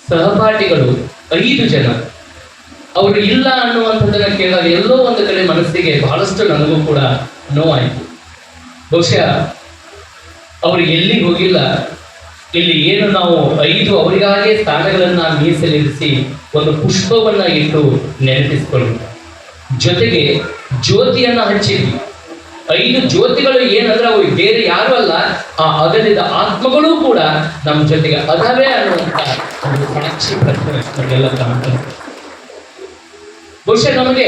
ಸಹಪಾಠಿಗಳು 5 ಜನ. ಅವರು ಇಲ್ಲ ಅನ್ನುವಂಥದ್ದನ್ನ ಕೇಳಿದಾಗ ಎಲ್ಲೋ ಒಂದು ಕಡೆ ಮನಸ್ಸಿಗೆ ಬಹಳಷ್ಟು ನನಗೂ ಕೂಡ ನೋವಾಯಿತು. ಬಹುಶಃ ಅವರು ಎಲ್ಲಿ ಹೋಗಿಲ್ಲ, ಇಲ್ಲಿ ಏನು ನಾವು 5 ಅವರಿಗಾಗೇ ಸ್ಥಾನಗಳನ್ನ ಮೀಸಲಿರಿಸಿ ಒಂದು ಪುಷ್ಪವನ್ನ ಇಟ್ಟು ನೆನಪಿಸಿಕೊಳ್ಳೋಣ. ಜೊತೆಗೆ ಜ್ಯೋತಿಯನ್ನ ಹಚ್ಚಿದ್ವಿ. 5 ಜ್ಯೋತಿಗಳು ಏನಂದ್ರೆ ಅವು ಬೇರೆ ಯಾರು ಅಲ್ಲ, ಆ ಅಗಲಿದ ಆತ್ಮಗಳು ಕೂಡ ನಮ್ಮ ಜೊತೆಗೆ ಅದವೇ ಅನ್ನುವಂತ ಒಂದು ಸಾಕ್ಷಿ ಪ್ರಶ್ನೆಲ್ಲ ಕಾಣ್ತಾರೆ. ಬಹುಶಃ ನಮಗೆ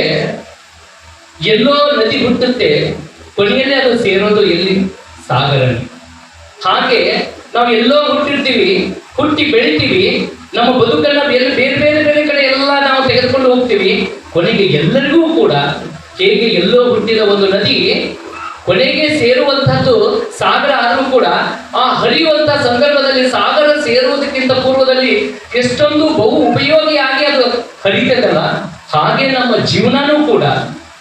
ಎಲ್ಲೋ ನದಿ ಹುಟ್ಟುತ್ತೆ, ಕೊನೆಯಲ್ಲಿ ಅದು ಸೇರೋದು ಎಲ್ಲಿ? ಸಾಗರಲ್ಲಿ. ಹಾಗೆ ನಾವು ಎಲ್ಲೋ ಹುಟ್ಟಿರ್ತೀವಿ, ಹುಟ್ಟಿ ಬೆಳಿತೀವಿ, ನಮ್ಮ ಬದುಕನ್ನ ಬೇರೆ ಬೇರೆ ಬೇರೆ ಬೇರೆ ಕಡೆ ಎಲ್ಲ ನಾವು ತೆಗೆದುಕೊಂಡು ಹೋಗ್ತೀವಿ. ಕೊನೆಗೆ ಎಲ್ಲರಿಗೂ ಕೂಡ ಹೇಗೆ ಎಲ್ಲೋ ಹುಟ್ಟಿದ ಒಂದು ನದಿ ಕೊನೆಗೆ ಸೇರುವಂತಹದ್ದು ಸಾಗರ ಆದರೂ ಕೂಡ ಆ ಹರಿಯುವಂತಹ ಸಂದರ್ಭದಲ್ಲಿ ಸಾಗರ ಸೇರುವುದಕ್ಕಿಂತ ಪೂರ್ವದಲ್ಲಿ ಎಷ್ಟೊಂದು ಬಹು ಉಪಯೋಗಿಯಾಗಿ ಅದು ಹರಿತದಲ್ಲ, ಹಾಗೆ ನಮ್ಮ ಜೀವನನೂ ಕೂಡ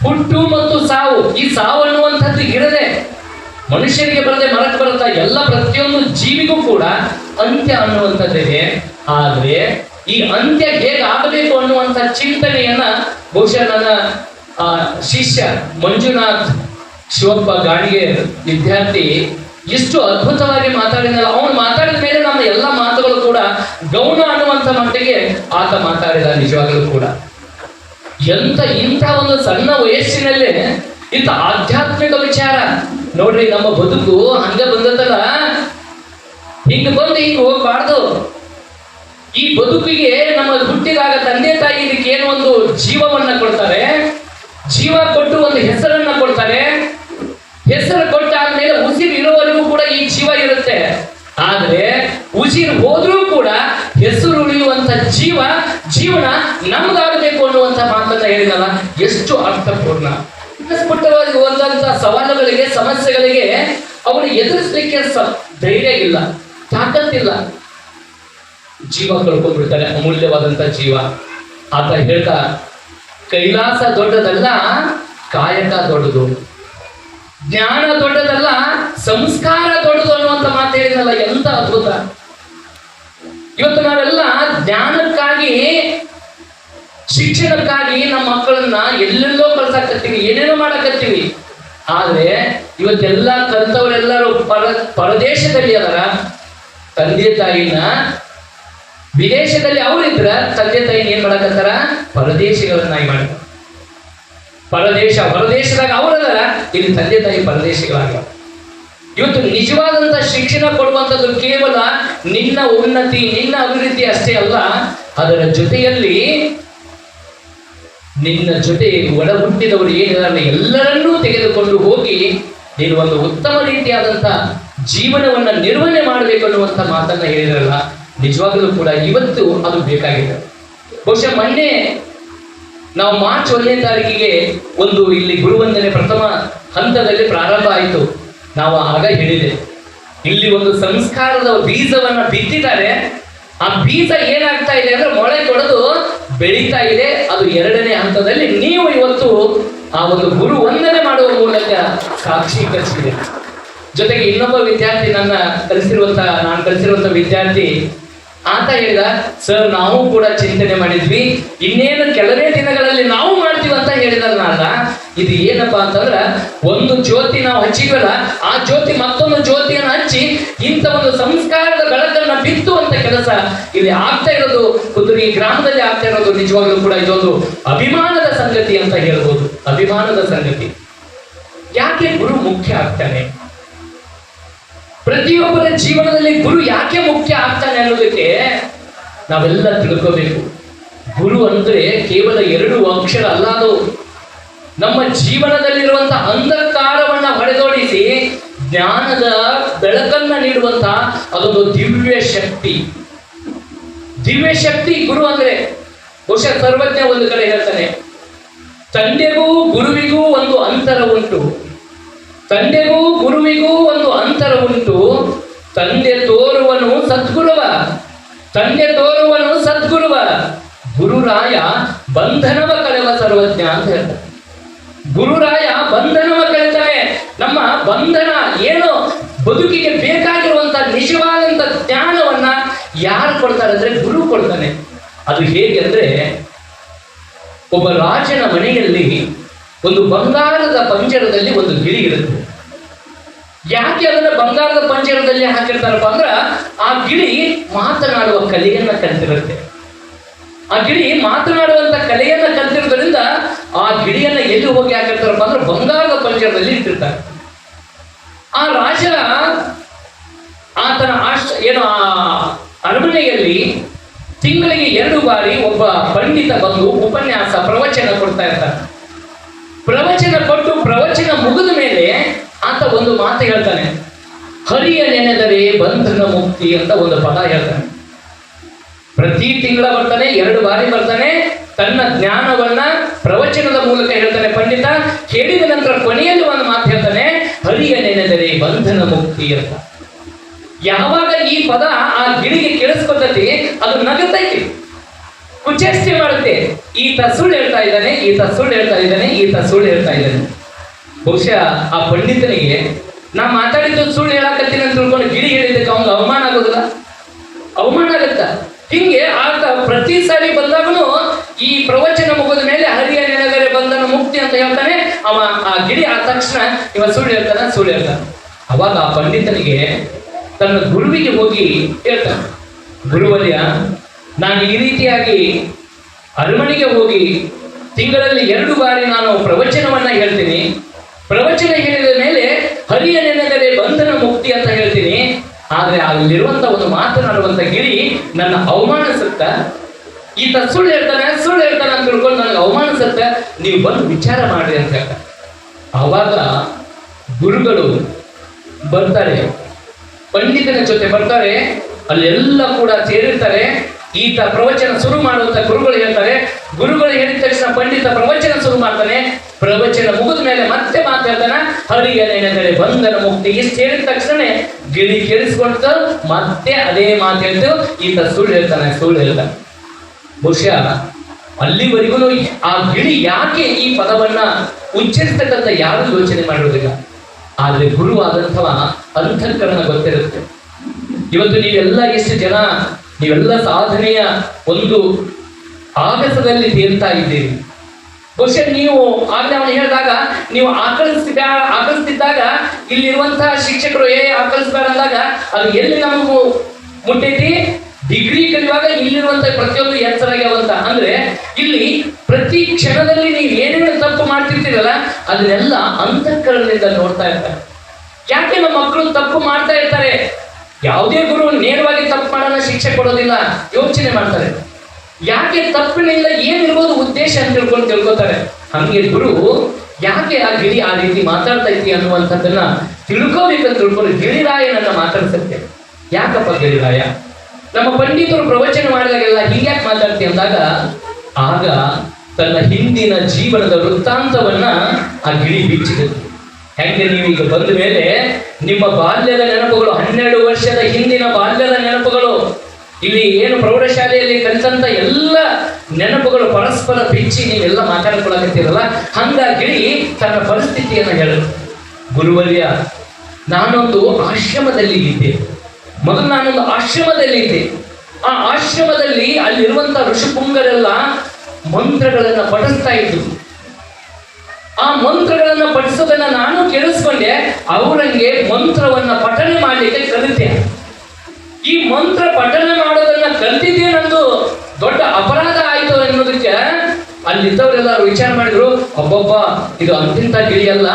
ಹುಟ್ಟು ಮತ್ತು ಸಾವು, ಈ ಸಾವು ಅನ್ನುವಂಥದ್ದು ಇರದೆ ಮನುಷ್ಯನಿಗೆ ಬರದೆ ಮರಕ್ಕೆ ಬರುತ್ತಾ ಎಲ್ಲ ಪ್ರತಿಯೊಂದು ಜೀವಿಗೂ ಕೂಡ ಅಂತ್ಯ ಅನ್ನುವಂಥದ್ದಿದೆ. ಆದ್ರೆ ಈ ಅಂತ್ಯ ಹೇಗಾಗಬೇಕು ಅನ್ನುವಂಥ ಚಿಂತನೆಯನ್ನ ಬಹುಶಃ ನನ್ನ ಶಿಷ್ಯ ಮಂಜುನಾಥ್ ಶಿವಪ್ಪ ಗಾಣಿಗೆ ವಿದ್ಯಾರ್ಥಿ ಎಷ್ಟು ಅದ್ಭುತವಾಗಿ ಮಾತಾಡಿದಲ್ಲ. ಅವನು ಮಾತಾಡಿದ ಮೇಲೆ ನಮ್ಮ ಎಲ್ಲ ಮಾತುಗಳು ಕೂಡ ಗೌಣ ಅನ್ನುವಂಥ ಮಟ್ಟಿಗೆ ಆತ ಮಾತಾಡಿದ. ನಿಜವಾಗಲೂ ಕೂಡ ಇಂಥ ಒಂದು ಸಣ್ಣ ವಯಸ್ಸಿನಲ್ಲೇ ಇಂಥ ಆಧ್ಯಾತ್ಮಿಕ ವಿಚಾರ ನೋಡ್ರಿ. ನಮ್ಮ ಬದುಕು ಹಂಗ ಬಂದದಲ್ಲ, ಹಿಂಗ ಬಂದು ಹಿಂಗ ಹೋಗ್ಬಾರ್ದು. ಈ ಬದುಕಿಗೆ ನಮ್ಮ ಹುಟ್ಟಿದಾಗ ತಂದೆ ತಾಯಿ ಇದಕ್ಕೆ ಏನೋ ಒಂದು ಜೀವವನ್ನ ಕೊಡ್ತಾರೆ, ಜೀವ ಕೊಟ್ಟು ಒಂದು ಹೆಸರನ್ನ ಕೊಡ್ತಾರೆ. ಹೆಸರು ಕೊಟ್ಟಾದ್ಮೇಲೆ ಉಸಿರು ಇರುವವರೆಗೂ ಕೂಡ ಈ ಜೀವ ಇರುತ್ತೆ. ಆದ್ರೆ ಉಸಿರು ಹೋದ್ರೂ ಕೂಡ ಹೆಸರು ಉಳಿಯುವಂತ ಜೀವನ ನಮ್ಗಾಗಬೇಕು ಅನ್ನುವಂತ ಮಾತನ್ನ ಹೇಳಿದಲ್ಲ, ಎಷ್ಟು ಅರ್ಥಪೂರ್ಣ. ಪುಟ್ಟವಾಗಿ ಹೋದಂತ ಸವಾಲುಗಳಿಗೆ, ಸಮಸ್ಯೆಗಳಿಗೆ ಅವನು ಎದುರಿಸಲಿಕ್ಕೆ ಧೈರ್ಯ ಇಲ್ಲ, ತಾಕತ್ತಿಲ್ಲ. ಜೀವ ಕಳ್ಕೊಂಡ್ಬಿಡ್ತಾರೆ, ಅಮೂಲ್ಯವಾದಂತ ಜೀವ. ಆತ ಹೇಳ್ತಾ, ಕೈಲಾಸ ದೊಡ್ಡದಲ್ಲ, ಕಾಯಕ ದೊಡ್ಡದು. ಜ್ಞಾನ ದೊಡ್ಡದಲ್ಲ, ಸಂಸ್ಕಾರ ದೊಡ್ಡದು ಅನ್ನುವಂತ ಮಾತು ಹೇಳಿದಲ್ಲ, ಎಂತ ಅದ್ಭುತ. ಇವತ್ತು ನಾವೆಲ್ಲ ಜ್ಞಾನಕ್ಕಾಗಿ, ಶಿಕ್ಷಣಕ್ಕಾಗಿ ನಮ್ಮ ಮಕ್ಕಳನ್ನ ಎಲ್ಲೆಲ್ಲೋ ಕಳ್ಸಾಕತ್ತೀವಿ, ಏನೇನೋ ಮಾಡಕತ್ತೀವಿ. ಆದ್ರೆ ಇವತ್ತೆಲ್ಲ ಕಲ್ತವರೆಲ್ಲರೂ ಪರದೇಶದಲ್ಲಿ ಅದರ. ತಂದೆ ತಾಯಿನ ವಿದೇಶದಲ್ಲಿ ಅವರಿದ್ರ ತಂದೆ ತಾಯಿನ ಏನ್ ಮಾಡಕತ್ತಾರ? ಪರದೇಶಿಗಳನ್ನಾಗಿ ಮಾಡ್ತಾರೆ. ಹೊರದೇಶದಾಗ ಅವರದರ, ಇಲ್ಲಿ ತಂದೆ ತಾಯಿ ಪರದೇಶಿಗಳಾಗ. ಇವತ್ತು ನಿಜವಾದಂತ ಶಿಕ್ಷಣ ಕೊಡುವಂಥದ್ದು ಕೇವಲ ನಿನ್ನ ಉನ್ನತಿ, ನಿನ್ನ ಅಭಿವೃದ್ಧಿ ಅಷ್ಟೇ ಅಲ್ಲ, ಅದರ ಜೊತೆಯಲ್ಲಿ ನಿನ್ನ ಜೊತೆ ಒಡ ಹುಟ್ಟಿದವರು ಏನಿದಾರಲ್ಲ ಎಲ್ಲರನ್ನೂ ತೆಗೆದುಕೊಂಡು ಹೋಗಿ ನೀನು ಒಂದು ಉತ್ತಮ ರೀತಿಯಾದಂತ ಜೀವನವನ್ನ ನಿರ್ವಹಣೆ ಮಾಡಬೇಕು ಅನ್ನುವಂಥ ಮಾತನ್ನ ಹೇಳಿದ್ರಲ್ಲ, ನಿಜವಾಗಲೂ ಕೂಡ ಇವತ್ತು ಅದು ಬೇಕಾಗಿದೆ. ಬಹುಶಃ ಮೊನ್ನೆ ನಾವು ಮಾರ್ಚ್ 1ನೇ ತಾರೀಕಿಗೆ ಒಂದು ಇಲ್ಲಿ ಗುರುವಂದನೆ ಪ್ರಥಮ ಹಂತದಲ್ಲಿ ಪ್ರಾರಂಭ ಆಯಿತು. ನಾವು ಆಗ ಹೇಳಿದೆ, ಇಲ್ಲಿ ಒಂದು ಸಂಸ್ಕಾರದ ಬೀಜವನ್ನ ಬಿತ್ತಿದ್ದಾರೆ. ಆ ಬೀಜ ಏನಾಗ್ತಾ ಇದೆ ಅಂದ್ರೆ ಮೊಳೆ ಕೊಡದು ಬೆಳೀತಾ ಇದೆ. ಅದು 2ನೇ ಹಂತದಲ್ಲಿ ನೀವು ಇವತ್ತು ಆ ಒಂದು ಗುರು ವಂದನೆ ಮಾಡುವ ಮೂಲಕ ಸಾಕ್ಷೀಕರಿಸಿದೆ. ಜೊತೆಗೆ ಇನ್ನೊಬ್ಬ ವಿದ್ಯಾರ್ಥಿ, ನಾನು ಕಲಿಸಿರುವಂತ ವಿದ್ಯಾರ್ಥಿ, ಆತ ಹೇಳಿದ, ಸರ್ ನಾವು ಕೂಡ ಚಿಂತನೆ ಮಾಡಿದ್ವಿ, ಇನ್ನೇನು ಕೆಲವೇ ದಿನಗಳಲ್ಲಿ ನಾವು ಮಾಡ್ತೀವಿ ಅಂತ ಹೇಳಿದಲ್ಲ. ಇದು ಏನಪ್ಪಾ ಅಂತಂದ್ರ, ಒಂದು ಜ್ಯೋತಿ ನಾವು ಹಚ್ಚಿದ್ವಲ್ಲ, ಆ ಜ್ಯೋತಿ ಮತ್ತೊಂದು ಜ್ಯೋತಿಯನ್ನು ಹಚ್ಚಿ ಇಂಥ ಒಂದು ಸಂಸ್ಕಾರದ ಬೆಳಕನ್ನ ಬಿತ್ತುವಂತ ಕೆಲಸ ಇಲ್ಲಿ ಆಗ್ತಾ ಇರೋದು, ಕುದುರಿ ಗ್ರಾಮದಲ್ಲಿ ಆಗ್ತಾ ಇರೋದು. ನಿಜವಾಗ್ಲೂ ಕೂಡ ಇದೊಂದು ಅಭಿಮಾನದ ಸಂಗತಿ ಅಂತ ಹೇಳ್ಬೋದು, ಅಭಿಮಾನದ ಸಂಗತಿ. ಯಾಕೆ ಗುರು ಮುಖ್ಯ ಆಗ್ತಾನೆ? ಪ್ರತಿಯೊಬ್ಬರ ಜೀವನದಲ್ಲಿ ಗುರು ಯಾಕೆ ಮುಖ್ಯ ಆಗ್ತಾನೆ ಅನ್ನೋದಕ್ಕೆ ನಾವೆಲ್ಲ ತಿಳ್ಕೋಬೇಕು. ಗುರು ಅಂದ್ರೆ ಕೇವಲ 2 ಅಕ್ಷರ ಅಲ್ಲ, ಅದು ನಮ್ಮ ಜೀವನದಲ್ಲಿರುವಂತಹ ಅಂಧಕಾರವನ್ನ ಹೊಡೆದೋಡಿಸಿ ಜ್ಞಾನದ ಬೆಳಕನ್ನ ನೀಡುವಂತ ಅದೊಂದು ದಿವ್ಯ ಶಕ್ತಿ ಗುರು ಅಂದ್ರೆ. ಬಹುಶಃ ಸರ್ವಜ್ಞ ಒಂದು ಕಡೆ ಹೇಳ್ತಾನೆ, ತಂದೆಗೂ ಗುರುವಿಗೂ ಒಂದು ಅಂತರ ಉಂಟು, ತಂದೆಗೂ ಗುರುವಿಗೂ ಒಂದು ಅಂತರ ಉಂಟು. ತಂದೆ ತೋರುವನು ಸದ್ಗುರುವ, ಗುರುರಾಯ ಬಂಧನವ ಕಳೆವ ಸರ್ವಜ್ಞ ಅಂತ ಹೇಳ್ತಾರೆ. ಗುರುರಾಯ ಬಂಧನವ ಕಳೆತಾನೆ. ನಮ್ಮ ಬಂಧನ ಏನು, ಬದುಕಿಗೆ ಬೇಕಾಗಿರುವಂತ ನಿಜವಾದಂತ ಜ್ಞಾನವನ್ನ ಯಾರು ಕೊಡ್ತಾರೆ ಅಂದ್ರೆ ಗುರು ಕೊಡ್ತಾನೆ. ಅದು ಹೇಗೆ ಅಂದ್ರೆ, ಒಬ್ಬ ರಾಜನ ಮನೆಯಲ್ಲಿ ಒಂದು ಬಂಗಾರದ ಪಂಜರದಲ್ಲಿ ಒಂದು ಗಿಳಿ ಇರುತ್ತೆ. ಯಾಕೆ ಅದನ್ನ ಬಂಗಾರದ ಪಂಜರದಲ್ಲಿ ಹಾಕಿರ್ತಾರಪ್ಪ ಅಂದ್ರ ಆ ಗಿಳಿ ಮಾತನಾಡುವ ಕಲೆಯನ್ನ ಕಲ್ತಿರುತ್ತೆ. ಆ ಗಿಳಿ ಮಾತನಾಡುವಂತ ಕಲೆಯನ್ನ ಕಲ್ತಿರೋದ್ರಿಂದ ಆ ಗಿಳಿಯನ್ನ ಎಲ್ಲಿ ಹೋಗಿ ಹಾಕಿರ್ತಾರಪ್ಪ ಅಂದ್ರೆ ಬಂಗಾರದ ಪಂಜರದಲ್ಲಿ ಇಟ್ಟಿರ್ತಾರೆ. ಆ ರಾಜ ಆತನ ಆ ಅರಮನೆಯಲ್ಲಿ ತಿಂಗಳಿಗೆ 2 ಬಾರಿ ಒಬ್ಬ ಪಂಡಿತ ಬಂದು ಉಪನ್ಯಾಸ ಪ್ರವಚನ ಕೊಡ್ತಾ ಇರ್ತಾರೆ. ಪ್ರವಚನ ಕೊಟ್ಟು ಪ್ರವಚನ ಮುಗಿದ ಮೇಲೆ ಆತ ಒಂದು ಮಾತು ಹೇಳ್ತಾನೆ, ಹರಿಯ ನೆನೆದರೆ ಬಂಧನ ಮುಕ್ತಿ ಅಂತ ಒಂದು ಪದ ಹೇಳ್ತಾನೆ. ಪ್ರತಿ ತಿಂಗಳ ಬರ್ತಾನೆ, 2 ಬಾರಿ ಬರ್ತಾನೆ, ತನ್ನ ಜ್ಞಾನವನ್ನ ಪ್ರವಚನದ ಮೂಲಕ ಹೇಳ್ತಾನೆ ಪಂಡಿತ. ಹೇಳಿದ ನಂತರ ಕೊನೆಯಲ್ಲಿ ಒಂದು ಮಾತು ಹೇಳ್ತಾನೆ, ಹರಿಯ ನೆನೆದರೆ ಬಂಧನ ಮುಕ್ತಿ ಅಂತ. ಯಾವಾಗ ಈ ಪದ ಆ ಗಿಳಿಗೆ ಕೇಳಿಸ್ಕೊತೈತಿ, ಅದು ನಗುತ್ತೈತಿ, ಕುಚೇಷ್ಟೆ ಮಾಡುತ್ತೆ. ಈತ ಸುಳ್ಳು ಹೇಳ್ತಾ ಇದ್ದಾನೆ, ಈತ ಸುಳ್ಳು ಹೇಳ್ತಾ ಇದ್ದಾನೆ, ಈತ ಸುಳ್ಳು ಹೇಳ್ತಾ ಇದ್ದಾನೆ. ಬಹುಶಃ ಆ ಪಂಡಿತನಿಗೆ ನಾ ಮಾತಾಡಿದ್ದು ಸುಳ್ಳು ಹೇಳಕತ್ತೀನಿ ಅಂತ ತಿಳ್ಕೊಂಡು ಗಿಳಿ ಹೇಳಿದ್ದಕ್ಕೆ ಅವ್ನಿಗೆ ಅವಮಾನ ಆಗೋದಿಲ್ಲ? ಅವಮಾನ ಆಗತ್ತ. ಹಿಂಗೆ ಆತ ಪ್ರತಿ ಸಾರಿ ಬಂದಾಗನು ಈ ಪ್ರವಚನ ಮುಗಿದ ಮೇಲೆ ಹರಿಯ ನೆನೆದರೆ ಬಂಧನ ಮುಕ್ತಿ ಅಂತ ಹೇಳ್ತಾನೆ. ಅವ ಆ ಗಿಳಿ ಆದ ತಕ್ಷಣ ಇವ ಸುಳ್ಳು ಹೇಳ್ತಾನೆ. ಅವಾಗ ಆ ಪಂಡಿತನಿಗೆ ತನ್ನ ಗುರುವಿಗೆ ಹೋಗಿ ಹೇಳ್ತಾನೆ, ಗುರುವರ್ಯ, ನಾನು ಈ ರೀತಿಯಾಗಿ ಅರಮನೆಗೆ ಹೋಗಿ ತಿಂಗಳಲ್ಲಿ 2 ಬಾರಿ ನಾನು ಪ್ರವಚನವನ್ನ ಹೇಳ್ತೀನಿ. ಪ್ರವಚನ ಹೇಳಿದ ಮೇಲೆ ಹರಿಯ ನೆನೆದರೆ ಬಂಧನ ಮುಕ್ತಿ ಅಂತ ಹೇಳ್ತೀನಿ. ಆದ್ರೆ ಅಲ್ಲಿರುವಂತ ಒಂದು ಮಾತನಾಡುವಂತ ಗಿಳಿ ನನ್ನ ಅವಮಾನಿಸುತ್ತ, ಈತ ಸುಳ್ಳು ಹೇಳ್ತಾನೆ ಅಂತ ತಿಳ್ಕೊಂಡು ನನಗೆ ಅವಮಾನಿಸುತ್ತ, ನೀವು ಬಂದು ವಿಚಾರ ಮಾಡ್ರಿ ಅಂತ ಹೇಳ್ತಾರೆ. ಆವಾಗ ಗುರುಗಳು ಬರ್ತಾರೆ, ಪಂಡಿತನ ಜೊತೆ ಬರ್ತಾರೆ, ಅಲ್ಲೆಲ್ಲ ಕೂಡ ಸೇರಿರ್ತಾರೆ. ಈತ ಪ್ರವಚನ ಶುರು ಮಾಡುವಂತ ಗುರುಗಳು ಹೇಳ್ತಾರೆ. ಗುರುಗಳು ಹೇಳಿದ ತಕ್ಷಣ ಪಂಡಿತ ಪ್ರವಚನ ಶುರು ಮಾಡ್ತಾನೆ. ಪ್ರವಚನ ಮುಗಿದ ಮೇಲೆ ಮತ್ತೆ ಮಾತಾಡ್ತಾನೆ, ಹರಿಯ ನೆನೆದರೆ ಬಂಧನ ಮುಕ್ತಿ. ಇಷ್ಟು ಹೇಳಿದ ತಕ್ಷಣ ಗಿಳಿ ಕೇಳಿಸ್ಕೊಳ್ತು, ಮತ್ತೆ ಅದೇ ಮಾತು ಹೇಳ್ತು, ಈತ ಸುಳ್ಳು ಹೇಳ್ತಾನೆ. ಬಹುಶಃ ಅಲ್ಲಿವರೆಗೂ ಆ ಗಿಳಿ ಯಾಕೆ ಈ ಪದವನ್ನ ಉಚ್ಚರಿಸ್ತಕ್ಕಂಥ ಯಾರು ಯೋಚನೆ ಮಾಡಿರೋದಿಲ್ಲ. ಆದ್ರೆ ಗುರುವಾದಂಥವ ಅಂತಃಕರಣ ಗೊತ್ತಿರುತ್ತೆ. ಇವತ್ತು ಎಷ್ಟು ಜನ ನೀವೆಲ್ಲ ಸಾಧನೆಯ ಒಂದು ಆಗಸದಲ್ಲಿ ತೇಲ್ತಾ ಇದ್ದೀರಿ. ಬಹುಶಃ ನೀವು ಆಗ್ಲೇ ಅವನು ಹೇಳಿದಾಗ ನೀವು ಆಕಳಿಸ್ತಿದ್ದಾಗ ಇಲ್ಲಿರುವಂತಹ ಶಿಕ್ಷಕರು ಆಕಳಿಸ್ಬೇಡ ಅಂದಾಗ ಅದು ಎಲ್ಲಿ ನಮಗೂ ಮುಟ್ಟೈತಿ? ಡಿಗ್ರಿ ಕಲಿಯುವಾಗ ಇಲ್ಲಿರುವಂತ ಪ್ರತಿಯೊಂದು ಎಚ್ಚರಾಗ್ಯಾವಂತ. ಅಂದ್ರೆ ಇಲ್ಲಿ ಪ್ರತಿ ಕ್ಷಣದಲ್ಲಿ ನೀವು ಏನೇನು ತಪ್ಪು ಮಾಡ್ತಿರ್ತೀರಲ್ಲ ಅದನ್ನೆಲ್ಲ ಅಂತಃಕರಣದಿಂದ ನೋಡ್ತಾ ಇರ್ತಾರೆ. ಯಾಕೆ ನಮ್ಮ ಮಕ್ಕಳು ತಪ್ಪು ಮಾಡ್ತಾ ಇರ್ತಾರೆ? ಯಾವುದೇ ಗುರು ನೇರವಾಗಿ ತಪ್ಪು ಮಾಡೋಣ ಶಿಕ್ಷೆ ಕೊಡೋದಿಲ್ಲ, ಯೋಚನೆ ಮಾಡ್ತಾರೆ. ಯಾಕೆ ತಪ್ಪಿನಿಂದ ಏನಿರ್ಬೋದು ಉದ್ದೇಶ ಅಂತ ತಿಳ್ಕೊತಾರೆ. ಹಂಗೆ ಗುರು ಯಾಕೆ ಆ ಗಿಳಿ ಆ ರೀತಿ ಮಾತಾಡ್ತೈತಿ ಅನ್ನುವಂಥದ್ದನ್ನ ತಿಳ್ಕೋಬೇಕಂತ ತಿಳ್ಕೊಂಡು ಗಿಳಿರಾಯನನ್ನ ಮಾತಾಡ್ಸತ್ತೆ. ಯಾಕಪ್ಪ ಗಿಳಿರಾಯ? ನಮ್ಮ ಪಂಡಿತರು ಪ್ರವಚನ ಮಾಡಿದಾಗೆಲ್ಲ ಹೀಗ್ಯಾಕೆ ಮಾತಾಡ್ತಿ ಅಂದಾಗ ಆಗ ತನ್ನ ಹಿಂದಿನ ಜೀವನದ ವೃತ್ತಾಂತವನ್ನ ಆ ಗಿಳಿ ಬಿಚ್ಚಿದೆ. ಹೆಂಗೆ ನೀವೀಗ ಬಂದ ಮೇಲೆ ನಿಮ್ಮ ಬಾಲ್ಯದ ನೆನಪುಗಳು, 12 ವರ್ಷದ ಹಿಂದಿನ ಬಾಲ್ಯದ ನೆನಪುಗಳು, ಇಲ್ಲಿ ಏನು ಪ್ರೌಢಶಾಲೆಯಲ್ಲಿ ಕಲಿತಂತ ಎಲ್ಲ ನೆನಪುಗಳು ಪರಸ್ಪರ ಬಿಚ್ಚಿ ನೀವೆಲ್ಲ ಮಾತಾಡ್ಕೊಳಕತ್ತೀರಲ್ಲ, ಹಂಗಾಗಿ ತನ್ನ ಪರಿಸ್ಥಿತಿಯನ್ನು ಹೇಳಲು, ಗುರುವರ್ಯ, ನಾನೊಂದು ಆಶ್ರಮದಲ್ಲಿ ಇದ್ದೆ. ಮೊದಲು ನಾನೊಂದು ಆಶ್ರಮದಲ್ಲಿ ಇದ್ದೆ. ಆ ಆಶ್ರಮದಲ್ಲಿ ಅಲ್ಲಿರುವಂತ ಋಷಿಪುಂಗರೆಲ್ಲ ಮಂತ್ರಗಳನ್ನ ಪಠಿಸ್ತಾ ಇದ್ರು. ಆ ಮಂತ್ರಗಳನ್ನ ಪಠಿಸೋದನ್ನ ನಾನು ಕೇಳಿಸ್ಕೊಂಡೆ. ಅವರಂಗೆ ಮಂತ್ರವನ್ನ ಪಠನೆ ಮಾಡ್ಲಿಕ್ಕೆ ಕಲಿತೆ. ಈ ಮಂತ್ರ ಪಠನೆ ಮಾಡೋದನ್ನ ಕಲ್ತಿದ್ದೆ, ನಂದು ದೊಡ್ಡ ಅಪರಾಧ ಆಯ್ತು ಅನ್ನೋದಕ್ಕೆ ಅಲ್ಲಿದ್ದವರೆಲ್ಲರೂ ವಿಚಾರ ಮಾಡಿದ್ರು, ಒಬ್ಬೊಬ್ಬ ಇದು ಅಂತಿಂತ ಗಿಳಿ ಅಲ್ಲ,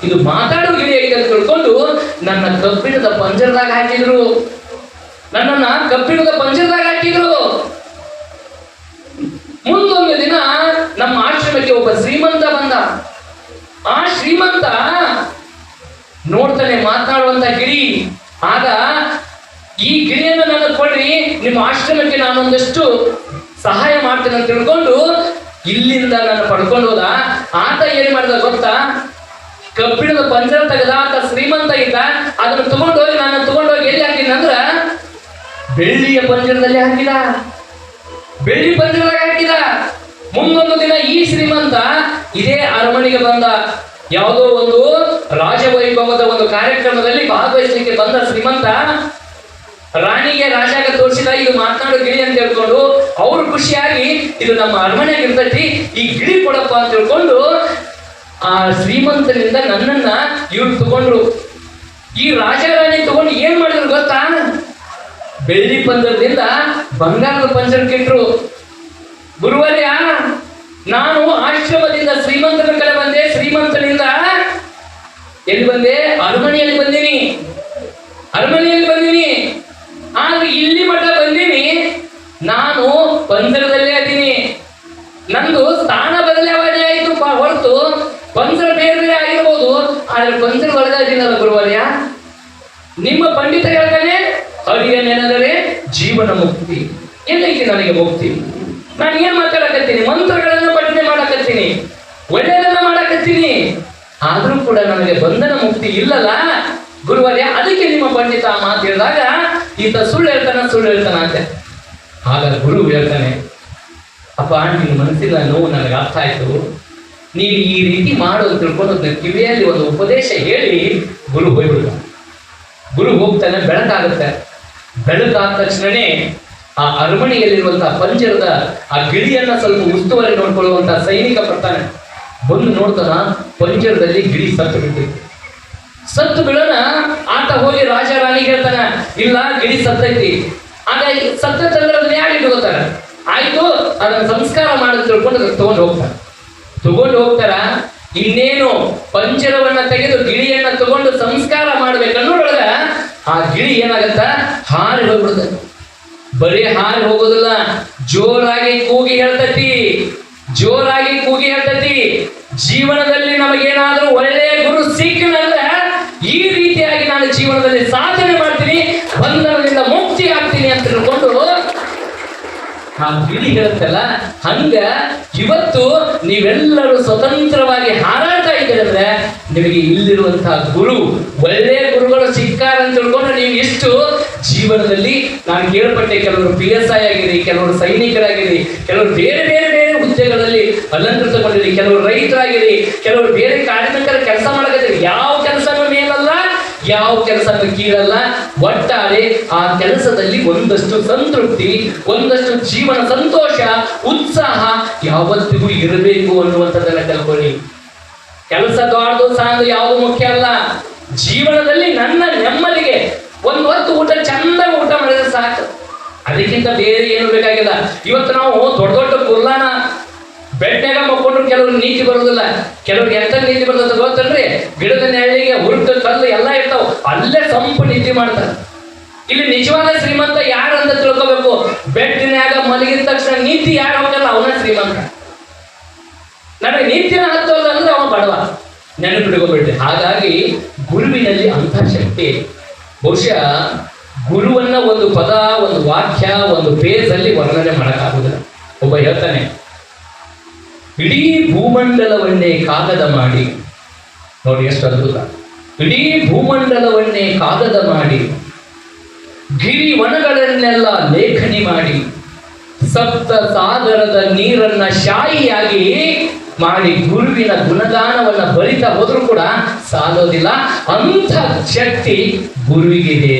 ಇದು ಮಾತಾಡೋ ಗಿಳಿ ಐತೆ ಅಂತ ತಿಳ್ಕೊಂಡು ನನ್ನ ಕಬ್ಬಿಣದ ಪಂಜರದಾಗ ಹಾಕಿದ್ರು. ನನ್ನನ್ನ ಕಬ್ಬಿಣದ ಪಂಜರದಾಗ ಹಾಕಿದ್ರು. ಮುಂದೊಂದು ದಿನ ನಮ್ಮ ಆಶ್ರಮಕ್ಕೆ ಒಬ್ಬ ಶ್ರೀಮಂತ ಬಂದ. ಆ ಶ್ರೀಮಂತ ನೋಡ್ತಾನೆ ಮಾತನಾಡುವಂತ ಗಿಳಿ. ಆಗ ಈ ಗಿಳಿಯನ್ನು ನನ್ನ ಕೊಡ್ರಿ, ನಿಮ್ಮ ಆಶ್ರಮಕ್ಕೆ ನಾನೊಂದಷ್ಟು ಸಹಾಯ ಮಾಡ್ತೇನೆ ಅಂತ ತಿಳ್ಕೊಂಡು ಇಲ್ಲಿಂದ ನಾನು ಪಡ್ಕೊಂಡು ಹೋದ. ಆತ ಏನ್ ಮಾಡಿದ ಗೊತ್ತಾ? ಕಬ್ಬಿಣದ ಪಂಜರ ತೆಗೆದ. ಆತ ಶ್ರೀಮಂತ ಇದ್ದ. ಅದನ್ನು ತಗೊಂಡೋಗಿ ಎಲ್ಲಿ ಹಾಕಿದ ಅಂದ್ರ ಬೆಳ್ಳಿಯ ಪಂಜರದಲ್ಲಿ ಹಾಕಿದ. ಬೆಳ್ಳಿ ಪಂಜರದಾಗ ಹಾಕಿದ. ಮುಂದೊಂದು ದಿನ ಈ ಶ್ರೀಮಂತ ಇದೇ ಅರಮನೆಗೆ ಬಂದ. ಯಾವುದೋ ಒಂದು ರಾಜವೈಭವದ ಒಂದು ಕಾರ್ಯಕ್ರಮದಲ್ಲಿ ಭಾಗವಹಿಸಲಿಕ್ಕೆ ಬಂದ ಶ್ರೀಮಂತ ರಾಣಿಗೆ ರಾಜಾಗ ತೋರಿಸಿದ, ಇದು ಮಾತನಾಡೋ ಗಿಳಿ ಅಂತ ಹೇಳ್ಕೊಂಡು ಅವ್ರು ಖುಷಿಯಾಗಿ ಇದು ನಮ್ಮ ಅರಮನೆಯಾಗಿ ಇರ್ತೈತಿ, ಈ ಗಿಳಿ ಕೊಡಪ್ಪ ಅಂತ ಹೇಳ್ಕೊಂಡು ಆ ಶ್ರೀಮಂತನಿಂದ ನನ್ನನ್ನ ಇವ್ರು ತಗೊಂಡ್ರು. ಈ ರಾಜಾರಾಣಿ ತಗೊಂಡು ಏನ್ ಮಾಡಿದ್ರು ಗೊತ್ತಾ? ಬೆಳ್ಳಿ ಪಂಜರದಿಂದ ಬಂಗಾರದ ಪಂಜರಕ್ಕೆ ಇಟ್ರು. ಗುರುವರ್ಯ, ನಾನು ಆಶ್ರಮದಿಂದ ಶ್ರೀಮಂತನ ಕಡೆ ಬಂದೆ, ಶ್ರೀಮಂತನಿಂದ ಎಲ್ಲಿ ಬಂದೆ? ಅರಮನೆಯಲ್ಲಿ ಬಂದೀನಿ, ಅರಮನೆಯಲ್ಲಿ ಬಂದೀನಿ. ಆದ್ರೆ ಇಲ್ಲಿ ಮಠ ಬಂದೀನಿ, ನಾನು ಪಂಜರದಲ್ಲೇ ಅದೀನಿ. ನಂದು ಸ್ಥಾನ ಬದಲಾವಣೆ ಆಯಿತು ಹೊರತು ಪಂಜರ ಬೇರೆ ಬೇರೆ ಆಗಿರ್ಬೋದು, ಆದ್ರೆ ಪಂಜರ ಒಳಗಾದಿನಲ್ಲ ಗುರುವರ್ಯ. ನಿಮ್ಮ ಪಂಡಿತ ಹೇಳ್ತಾನೆ, ಹರಿಯ ನೆನೆದರೆ ಜೀವನ ಮುಕ್ತಿ. ಎಲ್ಲೈತಿ ನನಗೆ ಮುಕ್ತಿ? ನಾನು ಏನ್ ಮಾತಾಡಕತ್ತೀನಿ? ಮಂತ್ರಗಳನ್ನ ಪಠನೆ ಮಾಡಕತ್ತೀನಿ, ಒಳ್ಳೆಯದನ್ನ ಮಾಡಕತ್ತೀನಿ, ಆದ್ರೂ ಕೂಡ ನನಗೆ ಬಂಧನ ಮುಕ್ತಿ ಇಲ್ಲಲ್ಲ ಗುರುವರ್ಯ. ಅದಕ್ಕೆ ನಿಮ್ಮ ಪಂಡಿತ ಆ ಮಾತು ಹೇಳಿದಾಗ ಈತ ಸುಳ್ಳು ಹೇಳ್ತಾನ ಅಂತೆ. ಆಗ ಗುರು ಹೇಳ್ತಾನೆ, ಅಪ್ಪ, ನಿನ್ನ ಮನಸ್ಸಿನ ನೋವು ನನಗೆ ಅರ್ಥ ಆಯ್ತು. ನೀವು ಈ ರೀತಿ ಮಾಡೋದು ತಿಳ್ಕೊಂಡು ಕಿವಿಯಲ್ಲಿ ಒಂದು ಉಪದೇಶ ಹೇಳಿ ಗುರು ಹೋಗ್ಬಿಡ್ತ. ಗುರು ಹೋಗ್ತಾನೆ, ಬೆಳಕಾಗುತ್ತೆ. ಬೆಳಕಾದ ತಕ್ಷಣನೇ ಆ ಅರಮನೆಯಲ್ಲಿರುವಂತಹ ಪಂಜರದ ಆ ಗಿಳಿಯನ್ನ ಸ್ವಲ್ಪ ಉಸ್ತುವಾರಿ ನೋಡ್ಕೊಳ್ಳುವಂತಹ ಸೈನಿಕ ಬರ್ತಾನೆ. ಬಂದು ನೋಡ್ತಾನ, ಪಂಜರದಲ್ಲಿ ಗಿಳಿ ಸತ್ತು ಬಿಟ್ಟಿತ್ತು. ಸತ್ತು ಬಿಡೋಣ ಆತ ಹೋಗಿ ರಾಜಾರಾಣಿಗೆ ಹೇಳ್ತಾನ, ಇಲ್ಲ ಗಿಳಿ ಸತ್ತೈತಿ. ಆಗ ಸತ್ತಂದ್ರೆ ಅದನ್ನ ಯಾರು ಇಟ್ಕೋತಾರ? ಆಯ್ತು, ಅದನ್ನ ಸಂಸ್ಕಾರ ಮಾಡೋದು ತಿಳ್ಕೊಂಡು ತಗೊಂಡು ಹೋಗ್ತಾರ. ಇನ್ನೇನು ಪಂಜರವನ್ನ ತೆಗೆದು ಗಿಳಿಯನ್ನ ತಗೊಂಡು ಸಂಸ್ಕಾರ ಮಾಡ್ಬೇಕನ್ನೋಳಗ ಆ ಗಿಳಿ ಏನಾಗತ್ತ? ಹಾರಿ ಹೋಗ್ಬಿಡುತ್ತೆ. ಬರೀ ಹಾರಿ ಹೋಗೋದಿಲ್ಲ, ಜೋರಾಗಿ ಕೂಗಿ ಹೇಳ್ತತಿ, ಜೋರಾಗಿ ಕೂಗಿ ಹೇಳ್ತತಿ. ಜೀವನದಲ್ಲಿ ನಮಗೇನಾದ್ರೂ ಒಳ್ಳೆಯ ಗುರು ಸಿಕ್ಕನಂದ್ರೆ ಈ ರೀತಿಯಾಗಿ ನಾನು ಜೀವನದಲ್ಲಿ ಸಾಧನೆ ಮಾಡ್ತೀನಿ, ಬಂಧನದಿಂದ ಮುಕ್ತಿ ಆಗ್ತೀನಿ ಅಂತ ತಿಳ್ಕೊಂಡು ಆ ಗಿಳಿ ಹೇಳುತ್ತಲ್ಲ, ಹಂಗ ಇವತ್ತು ನೀವೆಲ್ಲರೂ ಸ್ವತಂತ್ರವಾಗಿ ಹಾರಾಡ್ತಾ ಇದ್ದೀರಂದ್ರೆ ನಿಮಗೆ ಇಲ್ಲಿರುವಂತಹ ಗುರು, ಒಳ್ಳೆಯ ಗುರುಗಳು ಸಿಕ್ಕಾರ ಅಂತ ತಿಳ್ಕೊಂಡು ನೀವು ಇಷ್ಟು ಜೀವನದಲ್ಲಿ ನಾನು ಕೇಳ್ಪಟ್ಟೆ, ಕೆಲವರು PSI ಆಗಿರಿ, ಕೆಲವರು ಸೈನಿಕರಾಗಿರಿ, ಕೆಲವರು ಬೇರೆ ಬೇರೆ ಬೇರೆ ಹುದ್ದೆಗಳಲ್ಲಿ ಅಲಂಕೃತಗೊಂಡಿರಿ, ಕೆಲವರು ರೈತರಾಗಿರಿ, ಕೆಲವರು ಬೇರೆ ಕಾರ್ಮಿಕರ ಕೆಲಸ ಮಾಡಕತ್ತೀರಿ. ಯಾವ ಕೆಲಸನೂ ಮೇಲಲ್ಲ, ಯಾವ ಕೆಲಸನೂ ಕೀಳಲ್ಲ. ಒಟ್ಟಾರೆ ಆ ಕೆಲಸದಲ್ಲಿ ಒಂದಷ್ಟು ಸಂತೃಪ್ತಿ, ಒಂದಷ್ಟು ಜೀವನ ಸಂತೋಷ, ಉತ್ಸಾಹ ಯಾವತ್ತಿಗೂ ಇರಬೇಕು ಅನ್ನುವಂಥದ್ದನ್ನ ತಿಳ್ಕೊಳ್ಳಿ. ಕೆಲಸ ದೊಡ್ಡದು ಸಾಂದು ಯಾವುದು ಮುಖ್ಯ ಅಲ್ಲ. ಜೀವನದಲ್ಲಿ ನನ್ನ ನೆಮ್ಮದಿಗೆ ಒಂದು ಹೊತ್ತು ಊಟ ಚಂದಾಗಿ ಊಟ ಮಾಡಿದ್ರೆ ಸಾಕು, ಅದಕ್ಕಿಂತ ಬೇರೆ ಏನು ಬೇಕಾಗಿಲ್ಲ. ಇವತ್ತು ನಾವು ದೊಡ್ಡ ದೊಡ್ಡ ಕುರ್ಲಾನ ಬೆಡ್ನಾಗ ಮಕ್ಕೊಂಡ್ರು ಕೆಲವ್ರು ನೀತಿ ಬರೋದಿಲ್ಲ, ಕೆಲವ್ರಿಗೆ ಎಂತ ನೀತಿ ಬರ್ತದೆ ಗೊತ್ತಲ್ರಿ? ಗಿಡದ ನೆರಳಿಗೆ ಹುರುಟು ಕಲ್ಲು ಎಲ್ಲ ಇರ್ತಾವ, ಅಲ್ಲೇ ಸಂಪು ನೀತಿ ಮಾಡ್ತಾರೆ. ಇಲ್ಲಿ ನಿಜವಾದ ಶ್ರೀಮಂತ ಯಾರು ಅಂತ ತಿಳ್ಕೋಬೇಕು. ಬೆಡ್ನ್ಯಾಗ ಮಲಗಿದ ತಕ್ಷಣ ನೀತಿ ಯಾರು ಹೋಗಲ್ಲ, ಅವನ ಶ್ರೀಮಂತ. ನನಗೆ ನೀತಿನ ಹತ್ತೋಲ್ಲ ಅಂದ್ರೆ ಅವನು ಬಡವ, ನೆನಪಿಟ್ಕೊಬೇಡ್ರಿ. ಹಾಗಾಗಿ ಗುರುವಿನಲ್ಲಿ ಅಂಥ ಶಕ್ತಿ. ಬಹುಶಃ ಗುರುವನ್ನ ಒಂದು ಪದ, ಒಂದು ವಾಕ್ಯ, ಒಂದು ಪೇಜ್ ಅಲ್ಲಿ ವರ್ಣನೆ ಮಾಡಕ್ಕಾಗುದಿಲ್ಲ. ಒಬ್ಬ ಹೇಳ್ತಾನೆ, ಇಡೀ ಭೂಮಂಡಲವನ್ನೇ ಕಾಗದ ಮಾಡಿ, ನೋಡಿ ಎಷ್ಟು ಅದ್ಭುತ, ಇಡೀ ಭೂಮಂಡಲವನ್ನೇ ಕಾಗದ ಮಾಡಿ, ಗಿರಿ ವನಗಳನ್ನೆಲ್ಲ ಲೇಖನಿ ಮಾಡಿ, ಸಪ್ತ ಸಾಗರದ ನೀರನ್ನ ಶಾಯಿಯಾಗಿ ಮಾಡಿ ಗುರುವಿನ ಗುಣಗಾನವನ್ನ ಬರಿತಾ ಹೋದ್ರೂ ಕೂಡ ಸಾಲೋದಿಲ್ಲ. ಅಂಥ ಶಕ್ತಿ ಗುರುವಿಗಿದೆ.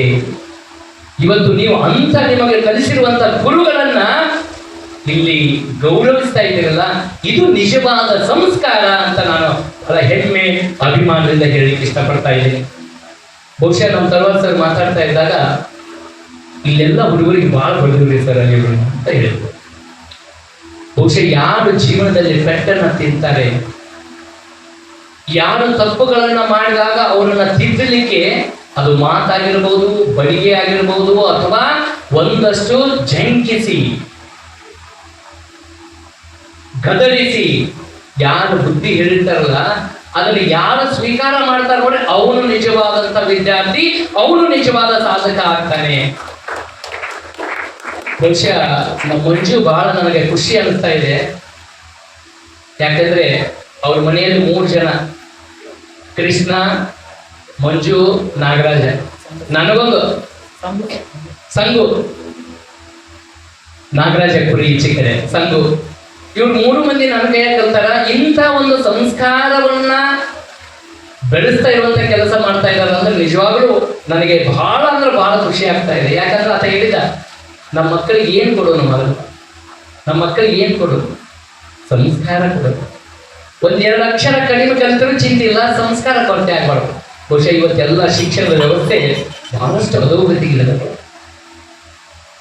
ಇವತ್ತು ನೀವು ಅಂಥ ನಿಮಗೆ ಕಲಿಸಿರುವಂತ ಗುರುಗಳನ್ನ ಇಲ್ಲಿ ಗೌರವಿಸ್ತಾ ಇದ್ದೀರಲ್ಲ, ಇದು ನಿಜವಾದ ಸಂಸ್ಕಾರ ಅಂತ ನಾನು ಬಹಳ ಹೆಮ್ಮೆ, ಅಭಿಮಾನದಿಂದ ಹೇಳಲಿಕ್ಕೆ ಇಷ್ಟಪಡ್ತಾ ಇದ್ದೀನಿ. ಬಹುಶಃ ನಮ್ಮ ತಲವಾರ್ ಸರ್ ಮಾತಾಡ್ತಾ ಇದ್ದಾಗ ಇಲ್ಲೆಲ್ಲ ಹುಡುಗರಿಗೆ ಬಹಳ ಬಡವ್ರಿ ಸರ್ ಅಲ್ಲಿ ಅಂತ ಹೇಳಿದ್ರು. ಬಹುಶಃ ಯಾರು ಜೀವನದಲ್ಲಿ ಪೆಟ್ಟನ್ನ ತಿಂತಾರೆ, ಯಾರು ತಪ್ಪುಗಳನ್ನ ಮಾಡಿದಾಗ ಅವರನ್ನ ತಿದ್ದಲಿಕ್ಕೆ ಅದು ಮಾತಾಗಿರ್ಬಹುದು, ಬಡಿಗೆ ಆಗಿರ್ಬಹುದು, ಅಥವಾ ಒಂದಷ್ಟು ಜಂಕಿಸಿ ಗದರಿಸಿ ಯಾರು ಬುದ್ಧಿ ಹೇಳಿರ್ತಾರಲ್ಲ, ಅದನ್ನು ಯಾರು ಸ್ವೀಕಾರ ಮಾಡ್ತಾರೆ ನೋಡಿ, ಅವನು ನಿಜವಾದಂತ ವಿದ್ಯಾರ್ಥಿ, ಅವನು ನಿಜವಾದ ಸಾಧಕ ಆಗ್ತಾನೆ. ಬಹುಶಃ ನಮ್ಮ ಮಂಜು ಬಹಳ ನನಗೆ ಖುಷಿ ಅನಿಸ್ತಾ ಇದೆ. ಯಾಕಂದ್ರೆ ಅವ್ರ ಮನೆಯಲ್ಲಿ 3 ಜನ, ಕೃಷ್ಣ, ಮಂಜು, ನಾಗರಾಜ, ನನಗೊಂದು ಸಂಗು, ನಾಗರಾಜ ಕುರಿ ಈಚೆ ಕಡೆ ಸಂಗು, ಇವ್ರು 3 ಮಂದಿ ನನ್ನ ಕೈಯಾಗ ಕಲ್ತಾರ. ಇಂಥ ಒಂದು ಸಂಸ್ಕಾರವನ್ನ ಬೆಳೆಸ್ತಾ ಇರುವಂತ ಕೆಲಸ ಮಾಡ್ತಾ ಇದ್ದಾರೆ ಅಂದ್ರೆ ನಿಜವಾಗ್ಲೂ ನನಗೆ ಬಹಳ ಅಂದ್ರೆ ಬಹಳ ಖುಷಿ ಆಗ್ತಾ ಇದೆ. ಯಾಕಂದ್ರೆ ಆತ ಹೇಳಿದ, ನಮ್ಮ ಮಕ್ಕಳಿಗೆ ಏನು ಕೊಡೋನು ಮೊದಲು? ನಮ್ಮ ಮಕ್ಕಳಿಗೆ ಏನು ಕೊಡೋದು? ಸಂಸ್ಕಾರ ಕೊಡೋದು. ಒಂದೆರಡು ಅಕ್ಷರ ಕಡಿಮೆ ಕಲಿತರೂ ಚಿಂತೆ ಇಲ್ಲ, ಸಂಸ್ಕಾರ ಕೊರತೆ ಆಗ್ಬಾರ್ದು. ಬಹುಶಃ ಇವತ್ತೆಲ್ಲ ಶಿಕ್ಷಣದ ವ್ಯವಸ್ಥೆ ಬಹಳಷ್ಟು ಅಧೋಗತಿಗಿದೆ.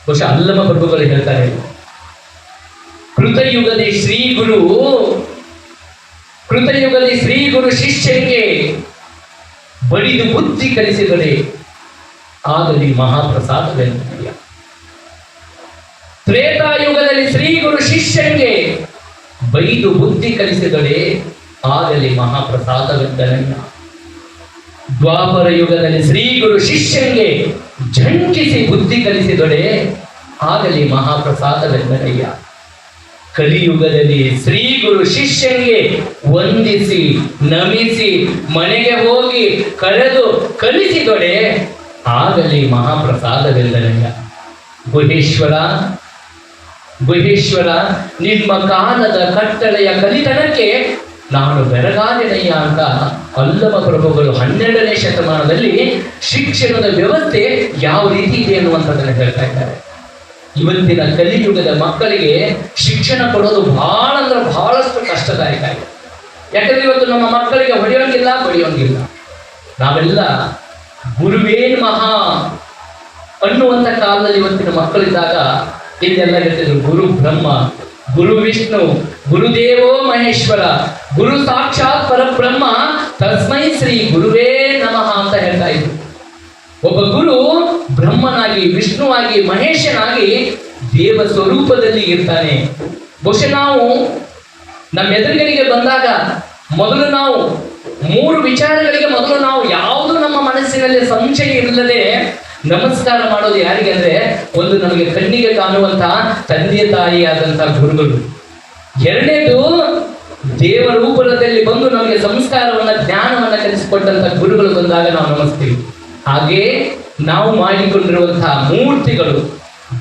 ಬಹುಶಃ ಅಲ್ಲಮ ಪ್ರಭುಗಳು ಹೇಳ್ತಾರೆ, ಕೃತಯುಗದಿ ಶ್ರೀ ಗುರು ಶಿಷ್ಯರಿಗೆ ಬಡಿದು ಬುದ್ಧಿ ಕಲಿಸಿದರೆ ಆಗಲಿ ಮಹಾಪ್ರಸಾದವೆಂದ. ತ್ರೇತಾಯುಗದಲ್ಲಿ ಶ್ರೀ ಗುರು ಶಿಷ್ಯರಿಗೆ ಬೈದು ಬುದ್ಧಿ ಕಲಿಸಿದರೆ ಆಗಲಿ ಮಹಾಪ್ರಸಾದವೆಂದನಯ್ಯ. ದ್ವಾಪರ ಯುಗದಲ್ಲಿ ಶ್ರೀ ಗುರು ಶಿಷ್ಯರಿಗೆ ಝಂಕಿಸಿ ಬುದ್ಧಿ ಕಲಿಸಿದೊಡೆ ಆಗಲಿ ಮಹಾಪ್ರಸಾದವೆಂದನಯ್ಯ. ಕಲಿಯುಗದಲ್ಲಿ ಶ್ರೀ ಗುರು ಶಿಷ್ಯನಿಗೆ ವಂದಿಸಿ ನಮಿಸಿ ಮನೆಗೆ ಹೋಗಿ ಕರೆದು ಕಲಿಸಿದೊಡೆ ಆಗಲಿ ಮಹಾಪ್ರಸಾದವೆಂದನಯ್ಯ. ಗುಹೇಶ್ವರ ನಿಮ್ಮ ಕಾಲದ ಕಟ್ಟಳೆಯ ಕಲಿತನಕ್ಕೆ ನಾನು ಬೆರಗಾದೆನಯ್ಯ ಅಂತ ಅಲ್ಲಮ ಪ್ರಭುಗಳು 12ನೇ ಶತಮಾನದಲ್ಲಿ ಶಿಕ್ಷಣದ ವ್ಯವಸ್ಥೆ ಯಾವ ರೀತಿ ಇದೆ ಅನ್ನುವಂಥದ್ದನ್ನು ಹೇಳ್ತಾ ಇದ್ದಾರೆ. ಇವತ್ತಿನ ಕಲಿಯುಗದ ಮಕ್ಕಳಿಗೆ ಶಿಕ್ಷಣ ಕೊಡೋದು ಬಹಳಷ್ಟು ಕಷ್ಟದಾಯಕ ಆಗಿದೆ. ಯಾಕಂದ್ರೆ ಇವತ್ತು ನಮ್ಮ ಮಕ್ಕಳಿಗೆ ಹೊಡೆಯೋಂಗಿಲ್ಲ, ಬಡಿಯೋಂಗಿಲ್ಲ. ನಾವೆಲ್ಲ ಗುರುವೇನ್ ಮಹಾ ಅನ್ನುವಂಥ ಕಾಲದಲ್ಲಿ ಇವತ್ತಿನ ಮಕ್ಕಳಿದ್ದಾಗ ಇಲ್ಲೆಲ್ಲ ಹೇಳ್ತಿದ್ರು ಗುರು ಬ್ರಹ್ಮ, ಗುರು ವಿಷ್ಣು, ಗುರುದೇವೋ ಮಹೇಶ್ವರ, ಗುರು ಸಾಕ್ಷಾತ್ ಪರಬ್ರಹ್ಮ, ತಸ್ಮೈ ಶ್ರೀ ಗುರುವೇ ನಮಃ ಅಂತ ಹೇಳ್ತಾ ಇದ್ರು. ಒಬ್ಬ ಗುರು ಬ್ರಹ್ಮನಾಗಿ, ವಿಷ್ಣುವಾಗಿ, ಮಹೇಶನಾಗಿ ದೇವ ಸ್ವರೂಪದಲ್ಲಿ ಇರ್ತಾನೆ. ಬಹುಶಃ ನಾವು ನಮ್ಮ ಎದುರುಗಡೆಗೆ ಬಂದಾಗ ಮೊದಲು ನಾವು 3 ವಿಚಾರಗಳಿಗೆ ಮೊದಲು ನಾವು ಯಾವುದು ನಮ್ಮ ಮನಸ್ಸಿನಲ್ಲಿ ಸಂಶಯ ಇಲ್ಲದೆ ನಮಸ್ಕಾರ ಮಾಡೋದು ಯಾರಿಗೆ ಅಂದ್ರೆ, ಒಂದು ನಮಗೆ ಕಣ್ಣಿಗೆ ಕಾಣುವಂತಹ ತಂದೆ ತಾಯಿಯಾದಂತಹ ಗುರುಗಳು. ಎರಡನೇದು ದೇವ ರೂಪದಲ್ಲಿ ಬಂದು ನಮಗೆ ಸಂಸ್ಕಾರವನ್ನ ಜ್ಞಾನವನ್ನ ಕಲಿಸಿಕೊಟ್ಟಂತಹ ಗುರುಗಳು ಬಂದಾಗ ನಾವು ನಮಸ್ತೀವಿ. ಹಾಗೆ ನಾವು ಮಾಡಿಕೊಂಡಿರುವಂತಹ ಮೂರ್ತಿಗಳು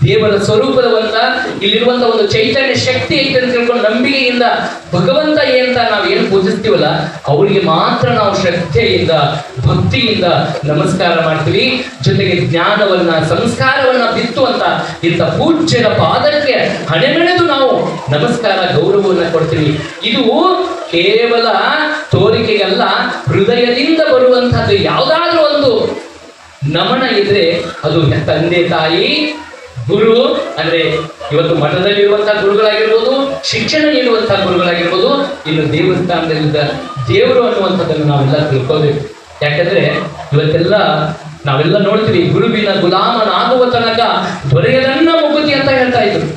ದೇವರ ಸ್ವರೂಪದವಂತ, ಇಲ್ಲಿರುವಂತಹ ಒಂದು ಚೈತನ್ಯ ಶಕ್ತಿ ಐತೆ ಅಂತ ತಿಳ್ಕೊಂಡು ನಂಬಿಕೆಯಿಂದ ಭಗವಂತ ಅಂತ ನಾವೇನು ಪೂಜಿಸ್ತೀವಲ್ಲ ಅವರಿಗೆ ಮಾತ್ರ ನಾವು ಶ್ರದ್ಧೆಯಿಂದ ಭಕ್ತಿಯಿಂದ ನಮಸ್ಕಾರ ಮಾಡ್ತೀವಿ. ಜೊತೆಗೆ ಜ್ಞಾನವನ್ನ ಸಂಸ್ಕಾರವನ್ನ ಬಿತ್ತುವಂತ ಇಂಥ ಪೂಜ್ಯರ ಪಾದಕ್ಕೆ ಹಣೆಮೆಣೆದು ನಾವು ನಮಸ್ಕಾರ ಗೌರವವನ್ನು ಕೊಡ್ತೀವಿ. ಇದು ಕೇವಲ ತೋರಿಕೆಗಲ್ಲ, ಹೃದಯದಿಂದ ಬರುವಂತಹದ್ದು. ಯಾವುದಾದ್ರೂ ಒಂದು ನಮನ ಇದ್ರೆ ಅದು ತಂದೆ ತಾಯಿ ಗುರು ಅಂದ್ರೆ ಇವತ್ತು ಮಠದಲ್ಲಿರುವಂತಹ ಗುರುಗಳಾಗಿರ್ಬೋದು, ಶಿಕ್ಷಣ ನೀಡುವಂತಹ ಗುರುಗಳಾಗಿರ್ಬೋದು, ಇನ್ನು ದೇವಸ್ಥಾನದಲ್ಲಿದ್ದ ದೇವರು ಅನ್ನುವಂಥದ್ದನ್ನು ನಾವೆಲ್ಲ ತಿಳ್ಕೋಬೇಕು. ಯಾಕಂದ್ರೆ ಇವತ್ತೆಲ್ಲ ನಾವೆಲ್ಲ ನೋಡ್ತೀವಿ, ಗುರುವಿನ ಗುಲಾಮನಾಗುವ ತನಕ ದೊರೆಯದನ್ನ ಮುಗುತಿ ಅಂತ ಹೇಳ್ತಾ ಇದ್ರು.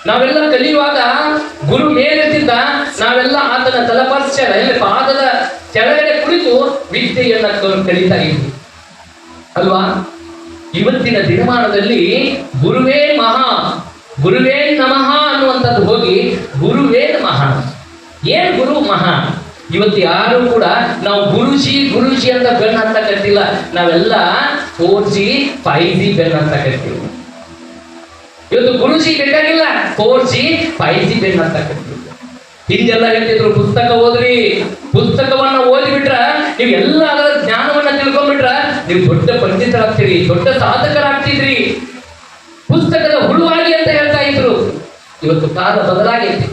ನಾವೆಲ್ಲ ಕಲಿಯುವಾಗ ಗುರು ಮೇಲೆತ್ತಿದ್ದ, ನಾವೆಲ್ಲ ಆತನ ತಲಪರ್ಶ ಪಾದದ ಕೆಳಗಡೆ ಕುಳಿತು ವಿದ್ಯೆಯನ್ನ ಕಲಿತಾ ಇದ್ವಿ ಅಲ್ವಾ? ಇವತ್ತಿನ ದಿನಮಾನದಲ್ಲಿ ಗುರುವೇ ನಮಃ ಅನ್ನುವಂಥದ್ದು ಹೋಗಿ ಗುರುವೇ ಮಹಾ. ಏನ್ ಗುರು ಮಹಾ? ಇವತ್ತು ಯಾರು ಕೂಡ ನಾವು ಗುರುಜಿ ಅಂತ ಬೆನ್ನ ಅಂತ ಕರಿತಿಲ್ಲ. ನಾವೆಲ್ಲ 4G 5G ಬೆನ್ನ ಅಂತ ಕರಿತೀವಿ. ಇವತ್ತು ಗುರುಜಿ ಬೇಕಾಗಿಲ್ಲ, 4G 5G ಬೆನ್ನ ಅಂತ ಕರಿತೀವಿ. ಹಿಂದೆಲ್ಲ ಹೇಳ್ತಿದ್ರು ಪುಸ್ತಕ ಓದ್ರಿ, ಪುಸ್ತಕವನ್ನ ಓದಿಬಿಟ್ರ ನೀವು ಎಲ್ಲ ಅದರ ಜ್ಞಾನವನ್ನ ತಿಳ್ಕೊಂಡ್ಬಿಟ್ರ ನೀವು ದೊಡ್ಡ ಪಂಡಿತರಾಗ್ತೀರಿ, ದೊಡ್ಡ ಸಾಧಕರಾಗ್ತಿದ್ರಿ, ಪುಸ್ತಕದ ಹುಳುವಾಗಿ ಅಂತ ಹೇಳ್ತಾ ಇದ್ರು. ಇವತ್ತು ಕಾಲ ಬದಲಾಗೈತಿ.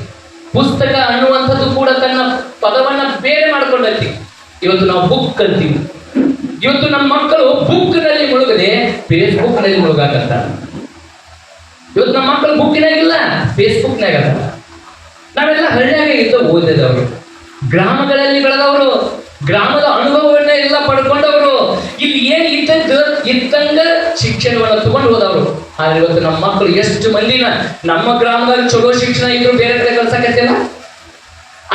ಪುಸ್ತಕ ಅನ್ನುವಂಥದ್ದು ಕೂಡ ತನ್ನ ಪದವನ್ನ ಬೇರೆ ಮಾಡ್ಕೊಂಡೈತಿ. ಇವತ್ತು ನಾವು ಬುಕ್ ಅಂತೀವಿ. ಇವತ್ತು ನಮ್ಮ ಮಕ್ಕಳು ಬುಕ್ ನಲ್ಲಿ ಮುಳುಗದೆ ಫೇಸ್ಬುಕ್ ನಲ್ಲಿ ಮುಳುಗಾಕಂತ. ಇವತ್ತು ನಮ್ಮ ಮಕ್ಕಳು ಬುಕ್ಕಿನಾಗಿಲ್ಲ, ಫೇಸ್ಬುಕ್ ನಾಗ. ನಾವೆಲ್ಲ ಹಳ್ಳಿಯಾಗ ಇದ್ದ ಓದಿದವರು, ಗ್ರಾಮಗಳಲ್ಲಿ ಬೆಳೆದವರು, ಗ್ರಾಮದ ಅನುಭವವನ್ನ ಎಲ್ಲ ಪಡ್ಕೊಂಡವರು, ಇಲ್ಲಿ ಏನ್ ಇದ್ದಂಗ ಶಿಕ್ಷಣವನ್ನ ತಗೊಂಡು ಹೋದವರು. ಆದ್ರೆ ಇವತ್ತು ನಮ್ಮ ಮಕ್ಕಳು ಎಷ್ಟು ಮಂದಿನ ನಮ್ಮ ಗ್ರಾಮದಲ್ಲಿ ಚಲೋ ಶಿಕ್ಷಣ ಇದ್ರು ಬೇರೆ ಕಡೆ ಕಳ್ಸಕತ್ತಿಲ್ಲ.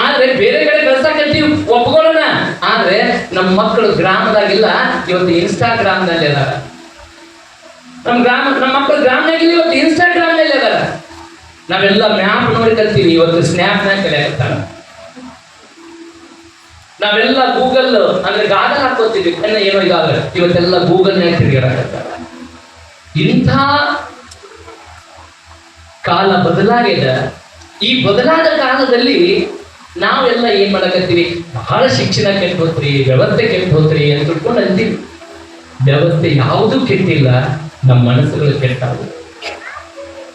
ಆದ್ರೆ ಬೇರೆ ಕಡೆ ಕಳ್ಸಕತ್ತೀವಿ ಒಪ್ಕೊಳ್ಳೋಣ. ಆದ್ರೆ ನಮ್ಮ ಮಕ್ಕಳು ಗ್ರಾಮದಾಗಿಲ್ಲ, ಇವತ್ತು ಇನ್ಸ್ಟಾಗ್ರಾಮ್ನಲ್ಲಿ ಅದಾರ. ನಮ್ಮ ಮಕ್ಕಳು ಗ್ರಾಮದಾಗಿಲ್ಲ, ಇವತ್ತು ಇನ್ಸ್ಟಾಗ್ರಾಮ್ನಲ್ಲಿ ಅದಾರ. ನಾವೆಲ್ಲ ಮ್ಯಾಪ್ ನೋಡಿ ಕಲ್ತೀವಿ, ಇವತ್ತು ಸ್ನ್ಯಾಪ್ನಾಗ ಕಲಿಯಾಕತ್ತಾರ. ನಾವೆಲ್ಲ ಗೂಗಲ್ ಅಂದ್ರೆ ಗಾಗಲ್ ಹಾಕೋತೀವಿ, ಏನೋ ಇದಾಗಲ್ಲ, ಇವತ್ತೆಲ್ಲ ಗೂಗಲ್ನಾಗ ತಿರುಗಾಡಕತ್ತಾರ. ಇಂಥ ಕಾಲ ಬದಲಾಗಿದೆ. ಈ ಬದಲಾದ ಕಾಲದಲ್ಲಿ ನಾವೆಲ್ಲ ಏನ್ ಮಾಡಕತ್ತೀವಿ? ಬಹಳ ಶಿಕ್ಷಣ ಕೆಟ್ಟು ಹೋತ್ರಿ, ವ್ಯವಸ್ಥೆ ಕೆಟ್ಟು ಹೋತ್ರಿ ಅಂತ ತಿಳ್ಕೊಂಡು ಅಂತೀವಿ. ವ್ಯವಸ್ಥೆ ಯಾವುದೂ ಕೆಟ್ಟಿಲ್ಲ, ನಮ್ಮ ಮನಸ್ಸುಗಳು ಕೆಟ್ಟಾವು.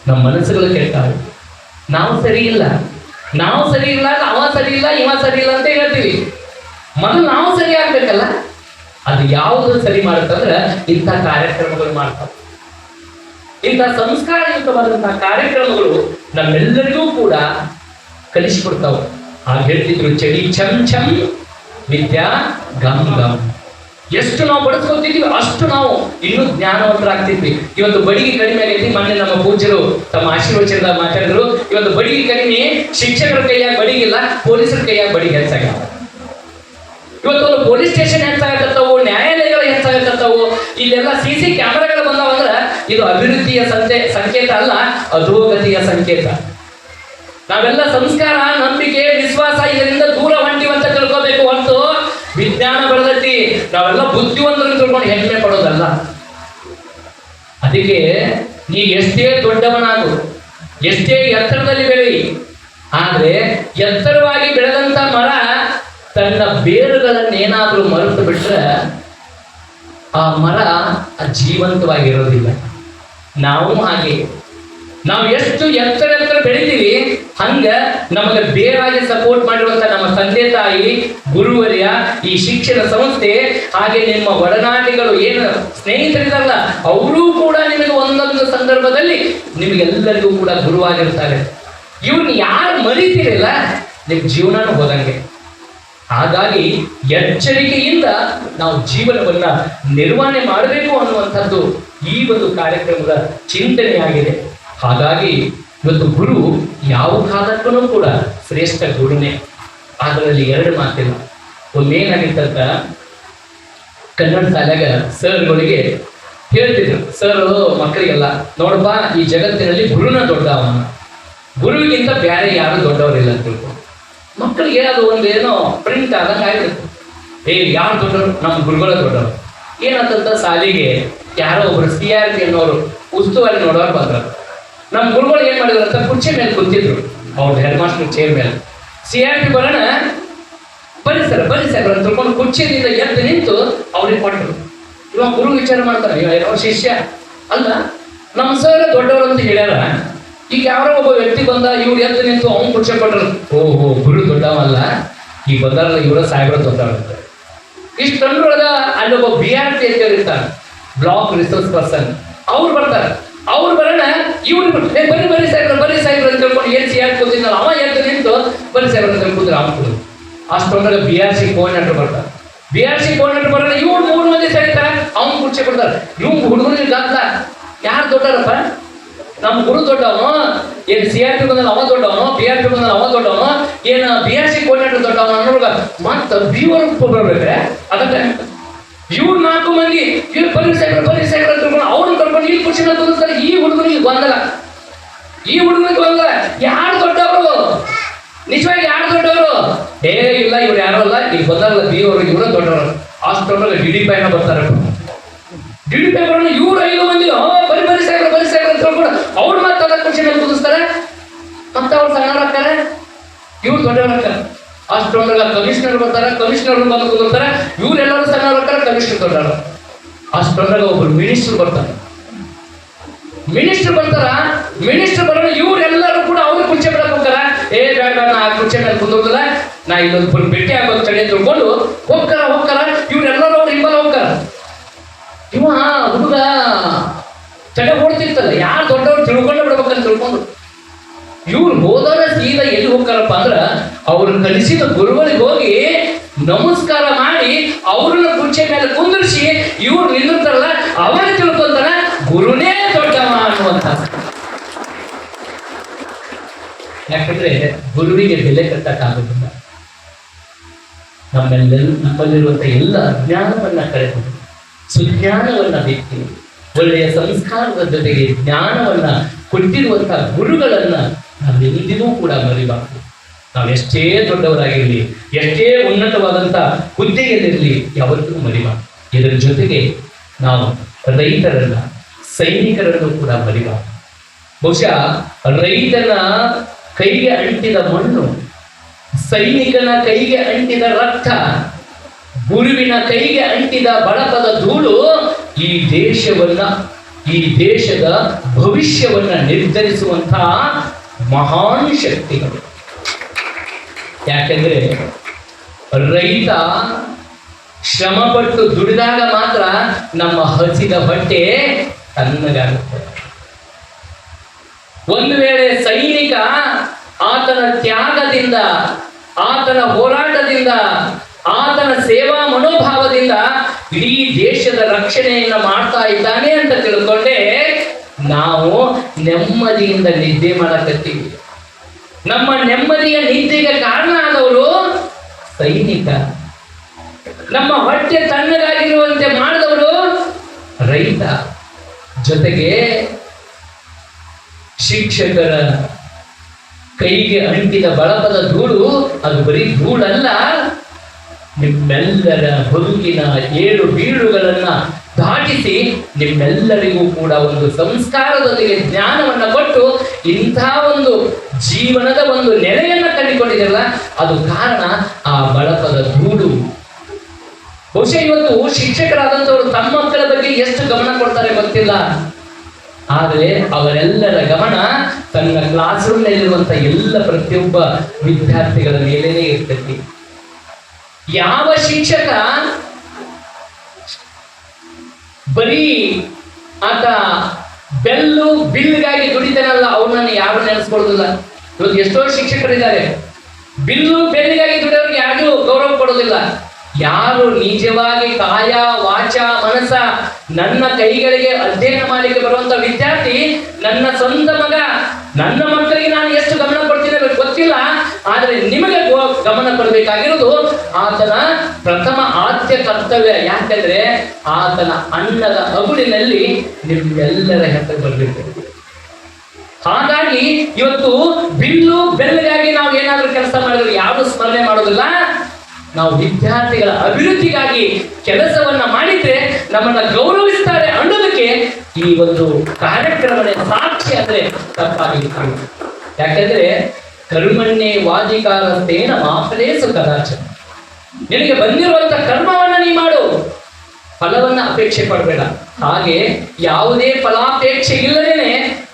ನಮ್ಮ ಮನಸ್ಸುಗಳು ಕೆಟ್ಟಾವೆ. ನಾವು ಸರಿ ಇಲ್ಲ, ನಾವು ಸರಿ ಇಲ್ಲ, ಅವ ಸರಿ ಇಲ್ಲ, ಇವ ಸರಿ ಇಲ್ಲ ಅಂತ ಹೇಳ್ತೀವಿ. ಮೊದಲು ನಾವು ಸರಿ ಆಗ್ಬೇಕಲ್ಲ. ಅದು ಯಾವುದು ಸರಿ ಮಾಡುತ್ತಂದ್ರೆ ಇಂಥ ಕಾರ್ಯಕ್ರಮಗಳು ಮಾಡ್ತಾವೆ. ಇಂಥ ಸಂಸ್ಕಾರಯುತವಾದಂತಹ ಕಾರ್ಯಕ್ರಮಗಳು ನಮ್ಮೆಲ್ಲರಿಗೂ ಕೂಡ ಕಲಿಸಿಕೊಡ್ತಾವೆ. ಆಗ ಹೇಳ್ತಿದ್ರು, ಚಳಿ ಛಂ ಛಂ ವಿದ್ಯಾ ಗಮ್ ಗಮ್. ಎಷ್ಟು ನಾವು ಬಳಸ್ಕೊತಿದ್ವಿ ಅಷ್ಟು ನಾವು ಇನ್ನೂ ಜ್ಞಾನವಂತರಾಗ್ತಿದ್ವಿ. ಇವತ್ತು ಬಡಿಗೆ ಕಡಿಮೆ ಆಗೈತಿ. ಮೊನ್ನೆ ನಮ್ಮ ಪೂಜ್ಯರು ತಮ್ಮ ಆಶೀರ್ವಚನದ ಮಾತಾಡಿದ್ರು, ಇವತ್ತು ಬಡಿಗೆ ಕಡಿಮೆ, ಶಿಕ್ಷಕರ ಕೈಯಾಗ ಬಡಿಗಿಲ್ಲ, ಪೊಲೀಸರ ಕೈಯಾಗ ಬಡಿಗೆ ಹೆಚ್ಚಾಗ. ಇವತ್ತು ಪೊಲೀಸ್ ಸ್ಟೇಷನ್ ಹೆಚ್ಚಾಗತ್ತವು, ನ್ಯಾಯಾಲಯಗಳು ಹೆಚ್ಚಾಗತ್ತವು. ಇಲ್ಲೆಲ್ಲ CC ಕ್ಯಾಮೆರಾಗಳು ಬಂದಾವಂದ್ರ ಇದು ಅಭಿವೃದ್ಧಿಯ ಸಂಕೇತ ಅಲ್ಲ, ಅಧೋಗತಿಯ ಸಂಕೇತ. ನಾವೆಲ್ಲ ಸಂಸ್ಕಾರ, ನಂಬಿಕೆ, ವಿಶ್ವಾಸ ಇದರಿಂದ ದೂರ ಹೊಂಟಿವಂತ ತಿಳ್ಕೋಬೇಕು ಹೊರತು ವಿಜ್ಞಾನ ಬೆಳೆದೈತಿ ನಾವೆಲ್ಲ ಬುದ್ಧಿವಂತರನ್ನು ತಿಳ್ಕೊಂಡು ಹೆಮ್ಮೆ ಪಡೋದಲ್ಲ. ಅದಕ್ಕೆ ನೀ ಎಷ್ಟೇ ದೊಡ್ಡವನಾಗು, ಎಷ್ಟೇ ಎತ್ತರದಲ್ಲಿ ಬೆಳೆಯಿ, ಆದ್ರೆ ಎತ್ತರವಾಗಿ ಬೆಳೆದಂತ ಮರ ತನ್ನ ಬೇರುಗಳನ್ನೇನಾದ್ರೂ ಮರೆತು ಬಿಟ್ರೆ ಆ ಮರ ಜೀವಂತವಾಗಿರೋದಿಲ್ಲ. ನಾವು ಹಾಗೆ, ನಾವು ಎಷ್ಟು ಎತ್ತರ ಬೆಳಿತೀವಿ ಹಂಗ ನಮಗೆ ಬೇರಾಗಿ ಸಪೋರ್ಟ್ ಮಾಡಿರುವಂತ ನಮ್ಮ ತಂದೆ ತಾಯಿ, ಗುರುವರ್ಯ, ಈ ಶಿಕ್ಷಣ ಸಂಸ್ಥೆ, ಹಾಗೆ ನಿಮ್ಮ ಒಡನಾಟಿಗಳು ಏನು ಸ್ನೇಹಿತರಿರಲ್ಲ ಅವರೂ ಕೂಡ ನಿಮಗೆ ಒಂದೊಂದು ಸಂದರ್ಭದಲ್ಲಿ ನಿಮಗೆಲ್ಲರಿಗೂ ಕೂಡ ಗುರುವಾಗಿರ್ತಾರೆ. ಇವ್ರನ್ನ ಯಾರು ಮರಿತೀರಿಲ್ಲ ನಿಮ್ಮ ಜೀವನನೂ ಹೋದಂಗೆ. ಹಾಗಾಗಿ ಎಚ್ಚರಿಕೆಯಿಂದ ನಾವು ಜೀವನವನ್ನ ನಿರ್ವಹಣೆ ಮಾಡಬೇಕು ಅನ್ನುವಂಥದ್ದು ಈ ಒಂದು ಕಾರ್ಯಕ್ರಮದ ಚಿಂತನೆಯಾಗಿದೆ. ಹಾಗಾಗಿ ಇವತ್ತು ಗುರು ಯಾವ ಕಾಲಕ್ಕೂ ಕೂಡ ಶ್ರೇಷ್ಠ ಗುರುನೇ. ಅದರಲ್ಲಿ ಎರಡು ಮಾತಿಲ್ಲ. ಒಂದೇನಾಗಿತ್ತಂತ, ಕನ್ನಡ ಶಾಲೆಗ ಸರ್ಗಳಿಗೆ ಹೇಳ್ತಿದ್ರು, ಸರ್ ಮಕ್ಕಳಿಗೆಲ್ಲ, ನೋಡಪ್ಪ ಈ ಜಗತ್ತಿನಲ್ಲಿ ಗುರುನ ದೊಡ್ಡವನ, ಗುರುವಿಗಿಂತ ಬೇರೆ ಯಾರು ದೊಡ್ಡವರಿಲ್ಲ ಅಂತ ತಿಳ್ಕೊಂಡು. ಮಕ್ಕಳಿಗೆ ಅದು ಒಂದೇನೋ ಪ್ರಿಂಟ್ ಆದಂಗೆ ಆಗಿರುತ್ತೆ. ಯಾರು ದೊಡ್ಡವರು? ನಮ್ಮ ಗುರುಗಳ ದೊಡ್ಡವರು. ಏನಂತ ಶಾಲೆಗೆ ಯಾರೋ ಒಬ್ರು CRP ಅನ್ನೋರು ಉಸ್ತುವಾರಿ ನೋಡೋರು ಬಂದ್ರು. ನಮ್ಮ ಗುರುಗಳು ಏನ್ ಮಾಡಿದ್ರು ಅಂತ ಕುರ್ಚಿ ಮೇಲೆ ಕುಂತಿದ್ರು, ಅವ್ರ ಹೆಡ್ ಮಾಸ್ಟರ್ ಚೇರ್ ಮೇಲೆ. CRP ಬರೋಣ, ಬನ್ನಿ ಸರ್ ಅಂತ ತಿಳ್ಕೊಂಡು ಕುರ್ಚಿಯಿಂದ ಎದ್ದು ನಿಂತು ಅವ್ರಿಗೆ ಕೊಟ್ಟರು. ಇವಾಗ ಗುರು ವಿಚಾರ ಮಾಡ್ತಾರೆ, ಏನೋ ಶಿಷ್ಯ ಅಲ್ಲ, ನಮ್ಮ ಸರ್ ದೊಡ್ಡವರು ಅಂತ ಹೇಳ್ಯಾರ. ಈಗ ಯಾರೋ ಒಬ್ಬ ವ್ಯಕ್ತಿ ಬಂದ, ಇವ್ರು ಎದ್ದು ನಿಂತು ಅವ್ನು ಕುರ್ಚಿ ಕೊಟ್ಟರು. ಓಹೋ, ಗುರು ದೊಡ್ಡವಲ್ಲ, ಈಗ ಬಂದಾರಲ್ಲ ಇವರ ಸಾಹೇಬ್ರ ದೊಡ್ಡವರಂತೆ. ಇಷ್ಟೊಂದ್ರೊಳಗ ಅಲ್ಲೊಬ್ಬ BRT ಅಂತ ಇರ್ತಾರೆ, ಬ್ಲಾಕ್ ರಿಸೋರ್ಸ್ ಪರ್ಸನ್. ಅವ್ರು ಬರ್ತಾರೆ. ಅವ್ರು ಬರೋಣ, ಇವ್ರು ಬರೀ ಸಾಹೇಬ್ರ ಅಂತ ತಿಳ್ಕೊಂಡು ಏನ್ CRP ಕೂತಿದ್ನಲ್ಲ ಅವ ಎದ್ದು ನಿಂತು ಬರೀ ಸಾಹೇಬ್ರ ಅಂತ ಕೂತ್ರೆ ಅವ್ನು ಕೂಡ. ಅಷ್ಟೊಂದಾಗ BRC ಕೋಆರ್ಡಿನೇಟರ್ ಬರ್ತಾರೆ. BRC ಕೋಆರ್ಡಿನೇಟರ್ ಬರೋಣ, ಇವ್ರು 3 ಮಂದಿ ಸರಿತಾರೆ, ಅವ್ನು ಕುರ್ಚಿ ಕೊಡ್ತಾರೆ. ಇವ್ನು ಹುಡುಗನಿಗೆ ಗಾತ್ಲ, ಯಾರು ದೊಡ್ಡರಪ್ಪ? ನಮ್ಮ ಗುರು ದೊಡ್ಡವನು, ಏನು CRP ಬಂದಲ್ಲಿ ಅವ ದೊಡ್ಡವನು, BRP ಬಂದಲ್ಲಿ ಅವ ದೊಡ್ಡವನು, ಏನು BRC ಕೋಆರ್ಡಿನೇಟರ್ ದೊಡ್ಡವನು ಅನ್ನೋರ್ಗ ಮತ್ತೆ BOR ಬರ್ಬೇಕ್ರೆ. ಅದಕ್ಕೆ ಇವ್ರು 4 ಮಂದಿ ಇವ್ರು ಬರೀ ಸಾಹೇಬ್ರ ಅಂತ ತಿಳ್ಕೊಂಡು ಅವ್ರನ್ನ ಕರ್ಕೊಂಡು ಇಲ್ಲಿ ಕುರ್ಚಿ ಮೇಲೆ ಕೂರಿಸ್ತಾರೆ. ಈ ಹುಡುಗನಿಗೆ ಗೊಂದಲ, ಯಾರು ದೊಡ್ಡವರು? ನಿಜವಾಗಿ ಯಾರು ದೊಡ್ಡವರು? ಇಲ್ಲ, ಇವ್ರು ಯಾರು ಅಲ್ಲ, ಈಗ ಬಂದಾರಲ್ಲ BOR ಇವ್ರ ದೊಡ್ಡವರು. ಅಷ್ಟೊಂದಾಗ DDP ಬರ್ತಾರೆ. DDP ಬರೋಣ, ಇವ್ರು 5 ಮಂದಿ ಬರೀ ಸಾಹೇಬ್ರ ಅಂತ ತಿಳ್ಕೊಂಡು ಅವ್ರು ಮತ್ತೆ ಅದ ಕುರ್ಚಿ ಮೇಲೆ ಕೂದಿಸ್ತಾರೆ. ಮತ್ತೆ ಅವ್ರು ಸಣ್ಣವರಾಗ್ತಾರೆ, ಇವ್ರು ದೊಡ್ಡವರಾಗ್ತಾರೆ. ಅಷ್ಟೊಂದಾಗ ಕಮಿಷನರ್ ಬರ್ತಾರೆ, ಕಮಿಷನರ್ ಬಂದು ಕೂದಿರ್ತಾರೆ. ಇವ್ರೆಲ್ಲರೂ ಸಣ್ಣವರಾಗ್ತಾರೆ, ಕಮಿಷನರ್ ದೊಡ್ಡವರು. ಅಷ್ಟೊಂದಾಗ ಒಬ್ರು ಮಿನಿಸ್ಟರ್ ಬರ್ತಾರೆ. ಮಿನಿಸ್ಟರ್ ಬರೋಣ, ಇವ್ರೆಲ್ಲರೂ ಕೂಡ ಅವ್ರಿಗೆ ಕುರ್ಚಿ ಬಿಡಕ್ ಹೋಗ್ತಾರ. ಬೇಡ, ನಾ ಆ ಕುರ್ಚಿ ಮೇಲೆ ಕುಂದಿರ್ತಿಲ್ಲ, ನಾ ಇಲ್ಲೊಂದು ಭೇಟಿ ಆಗ್ಬೇಕು ತಡೆ ತಿಳ್ಕೊಂಡು ಹೋಗ್ತಾರ. ಇವ್ರೆಲ್ಲರೂ ಅವ್ರು ಹಿಂಬಲ್ಲ ಹೋಗ್ತಾರ. ಇವ ಹುಡುಗ ತಡೆ ಓಡ್ತಿರ್ತಲ್ಲ, ಯಾರು ದೊಡ್ಡವ್ರು ತಿಳ್ಕೊಂಡೆ ಬಿಡ್ಬೇಕಂತ ತಿಳ್ಕೊಂಡು ಇವ್ರು ಹೋದವರ ಸೀದಾ ಎಲ್ಲಿ ಹೋಗ್ತಾರಪ್ಪ ಅಂದ್ರ ಅವ್ರು ಕಲಿಸಿದ ಗುರುಗಳಿಗೆ ಹೋಗಿ ನಮಸ್ಕಾರ ಮಾಡಿ ಅವ್ರನ್ನ ಕುರ್ಚಿ ಮೇಲೆ ಕುಂದಿರಿಸಿ ಇವ್ರು ನಿಂದಿರ್ತಾರಲ್ಲ ಅವರೇ ತಿಳ್ಕೊಂತಾರ ಗುರುನೇ ದೊಡ್ಡವ ಅನ್ನುವಂತ. ಯಾಕಂದ್ರೆ ಗುರುವಿಗೆ ಬೆಲೆ ಕಟ್ಟಕ್ಕಾಗುತ್ತಿಲ್ಲ. ನಮ್ಮಲ್ಲಿರುವಂತ ಎಲ್ಲ ಅಜ್ಞಾನವನ್ನ ಕಳೆದು ಸುಜ್ಞಾನವನ್ನ ವ್ಯಕ್ತಿ ಒಳ್ಳೆಯ ಸಂಸ್ಕಾರದ ಜೊತೆಗೆ ಜ್ಞಾನವನ್ನ ಕೊಟ್ಟಿರುವಂತಹ ಗುರುಗಳನ್ನ ನಾವೆಂದಿಗೂ ಕೂಡ ಮರಿಬಾರದು. ನಾವು ಎಷ್ಟೇ ದೊಡ್ಡವರಾಗಿರಲಿ, ಎಷ್ಟೇ ಉನ್ನತವಾದಂಥ ಹುದ್ದೆಯಲ್ಲಿರಲಿ, ಯಾವತ್ತೂ ಮರಿಬಾರದು. ಇದರ ಜೊತೆಗೆ ನಾವು ರೈತರನ್ನ, ಸೈನಿಕರನ್ನು ಕೂಡ ಮರಿಬಾರದು. ಬಹುಶಃ ರೈತನ ಕೈಗೆ ಅಂಟಿದ ಮಣ್ಣು, ಸೈನಿಕನ ಕೈಗೆ ಅಂಟಿದ ರಕ್ತ, ಗುರುವಿನ ಕೈಗೆ ಅಂಟಿದ ಬಳಪದ ಧೂಳು ಈ ದೇಶವನ್ನ ಈ ದೇಶದ ಭವಿಷ್ಯವನ್ನ ನಿರ್ಧರಿಸುವಂತಹ ಮಹಾನ್ ಶಕ್ತಿಗಳು. ಯಾಕೆಂದ್ರೆ ರೈತ ಶ್ರಮಪಟ್ಟು ದುಡಿದಾಗ ಮಾತ್ರ ನಮ್ಮ ಹಸಿದ ಹೊಟ್ಟೆ ತಣ್ಣಗಾಗುತ್ತೆ. ಒಂದು ವೇಳೆ ಸೈನಿಕ ಆತನ ತ್ಯಾಗದಿಂದ, ಆತನ ಹೋರಾಟದಿಂದ, ಆತನ ಸೇವಾ ಮನೋಭಾವದಿಂದ ಇಡೀ ದೇಶದ ರಕ್ಷಣೆಯನ್ನ ಮಾಡ್ತಾ ಇದ್ದಾನೆ ಅಂತ ತಿಳ್ಕೊಂಡೆ ನಾವು ನೆಮ್ಮದಿಯಿಂದ ನಿದ್ದೆ ಮಾಡಕತ್ತೀವಿ. ನಮ್ಮ ನೆಮ್ಮದಿಯ ನಿದ್ದೆಗೆ ಕಾರಣ ಆದವರು ಸೈನಿಕ. ನಮ್ಮ ಹೊಟ್ಟೆ ತಣ್ಣಗಾಗಿರುವಂತೆ ಮಾಡಿದವರು ರೈತ. ಜೊತೆಗೆ ಶಿಕ್ಷಕರ ಕೈಗೆ ಅಂಟಿದ ಬಳಪದ ಧೂಳು ಅದು ಬರೀ ಧೂಳಲ್ಲ, ನಿಮ್ಮೆಲ್ಲರ ಬದುಕಿನ ಏಳು ಬೀಳುಗಳನ್ನ ದಾಟಿಸಿ ನಿಮ್ಮೆಲ್ಲರಿಗೂ ಕೂಡ ಒಂದು ಸಂಸ್ಕಾರದೊಂದಿಗೆ ಜ್ಞಾನವನ್ನ ಕೊಟ್ಟು ಇಂಥ ಒಂದು ಜೀವನದ ಒಂದು ನೆಲೆಯನ್ನ ಕಂಡುಕೊಂಡಿದೆಯಲ್ಲ, ಅದು ಕಾರಣ ಆ ಬಳಪದ ಧೂಳು. ಬಹುಶಃ ಇವತ್ತು ಶಿಕ್ಷಕರಾದಂಥವರು ತಮ್ಮ ಮಕ್ಕಳ ಬಗ್ಗೆ ಎಷ್ಟು ಗಮನ ಕೊಡ್ತಾರೆ ಗೊತ್ತಿಲ್ಲ, ಆದರೆ ಅವರೆಲ್ಲರ ಗಮನ ತನ್ನ ಕ್ಲಾಸ್ ರೂಮ್ ನಲ್ಲಿರುವಂತ ಎಲ್ಲ ಪ್ರತಿಯೊಬ್ಬ ವಿದ್ಯಾರ್ಥಿಗಳ ಮೇಲೇನೆ ಇರ್ತೈತಿ. ಯಾವ ಶಿಕ್ಷಕ ಬರೀ ಆತ ಬಿಲ್ಗಾಗಿ ದುಡಿತಾನಲ್ಲ ಅವ್ರನ್ನ ಯಾರು ನೆನೆಸ್ಕೊಳ್ಳೋದಿಲ್ಲ. ಇವತ್ತು ಎಷ್ಟೋ ಶಿಕ್ಷಕರಿದ್ದಾರೆ, ಬೆಲ್ಲಿಗಾಗಿ ದುಡಿಯೋರಿಗೆ ಯಾರಿಗೂ ಗೌರವ ಕೊಡೋದಿಲ್ಲ. ಯಾರು ನಿಜವಾಗಿ ಕಾಯ ವಾಚ ಮನಸ ನನ್ನ ಕೈಗಳಿಗೆ ಅಧ್ಯಯನ ಮಾಡಲಿಕ್ಕೆ ಬರುವಂತ ವಿದ್ಯಾರ್ಥಿ ನನ್ನ ಸ್ವಂತ ಮಗ, ನನ್ನ ಮಕ್ಕಳಿಗೆ ನಾನು ಎಷ್ಟು ಗಮನ ಕೊಡ್ತೀನಿ ಗೊತ್ತಿಲ್ಲ, ಆದರೆ ನಿಮಗೆ ಗಮನ ಕೊಡಬೇಕಾಗಿರೋದು ಆತನ ಪ್ರಥಮ ಆದ್ಯ ಕರ್ತವ್ಯ. ಯಾಕಂದ್ರೆ ಆತನ ಅನ್ನದ ಅಗುಳಿನಲ್ಲಿ ನಿಮ್ಮೆಲ್ಲರ ಹೆಸರು ಬರಬೇಕು. ಹಾಗಾಗಿ ಇವತ್ತು ಬೆಲ್ಲಿಗಾಗಿ ನಾವು ಏನಾದ್ರೂ ಕೆಲಸ ಮಾಡಿದ್ರೆ ಯಾರು ಸ್ಮರಣೆ ಮಾಡೋದಿಲ್ಲ. ನಾವು ವಿದ್ಯಾರ್ಥಿಗಳ ಅಭಿವೃದ್ಧಿಗಾಗಿ ಕೆಲಸವನ್ನ ಮಾಡಿದ್ರೆ ನಮ್ಮನ್ನ ಗೌರವಿಸ್ತಾರೆ ಅನ್ನೋದಕ್ಕೆ ಈ ಒಂದು ಕಾರ್ಯಕ್ರಮದ ಸಾಕ್ಷಿ ಅಂದ್ರೆ ತಪ್ಪಾಗಿತ್ತು. ಯಾಕೆಂದ್ರೆ ಕರ್ಮಣ್ಣೆ ವಾದಿಕಾರಸ್ತೇನ ಮಾಫಲೇಸು ಕದಾಚನ. ನಿನಗೆ ಬಂದಿರುವಂತ ಕರ್ಮವನ್ನ ನೀ ಮಾಡು, ಫಲವನ್ನ ಅಪೇಕ್ಷೆ ಪಡಬೇಡ. ಹಾಗೆ ಯಾವುದೇ ಫಲಾಪೇಕ್ಷೆ ಇಲ್ಲದೇನೆ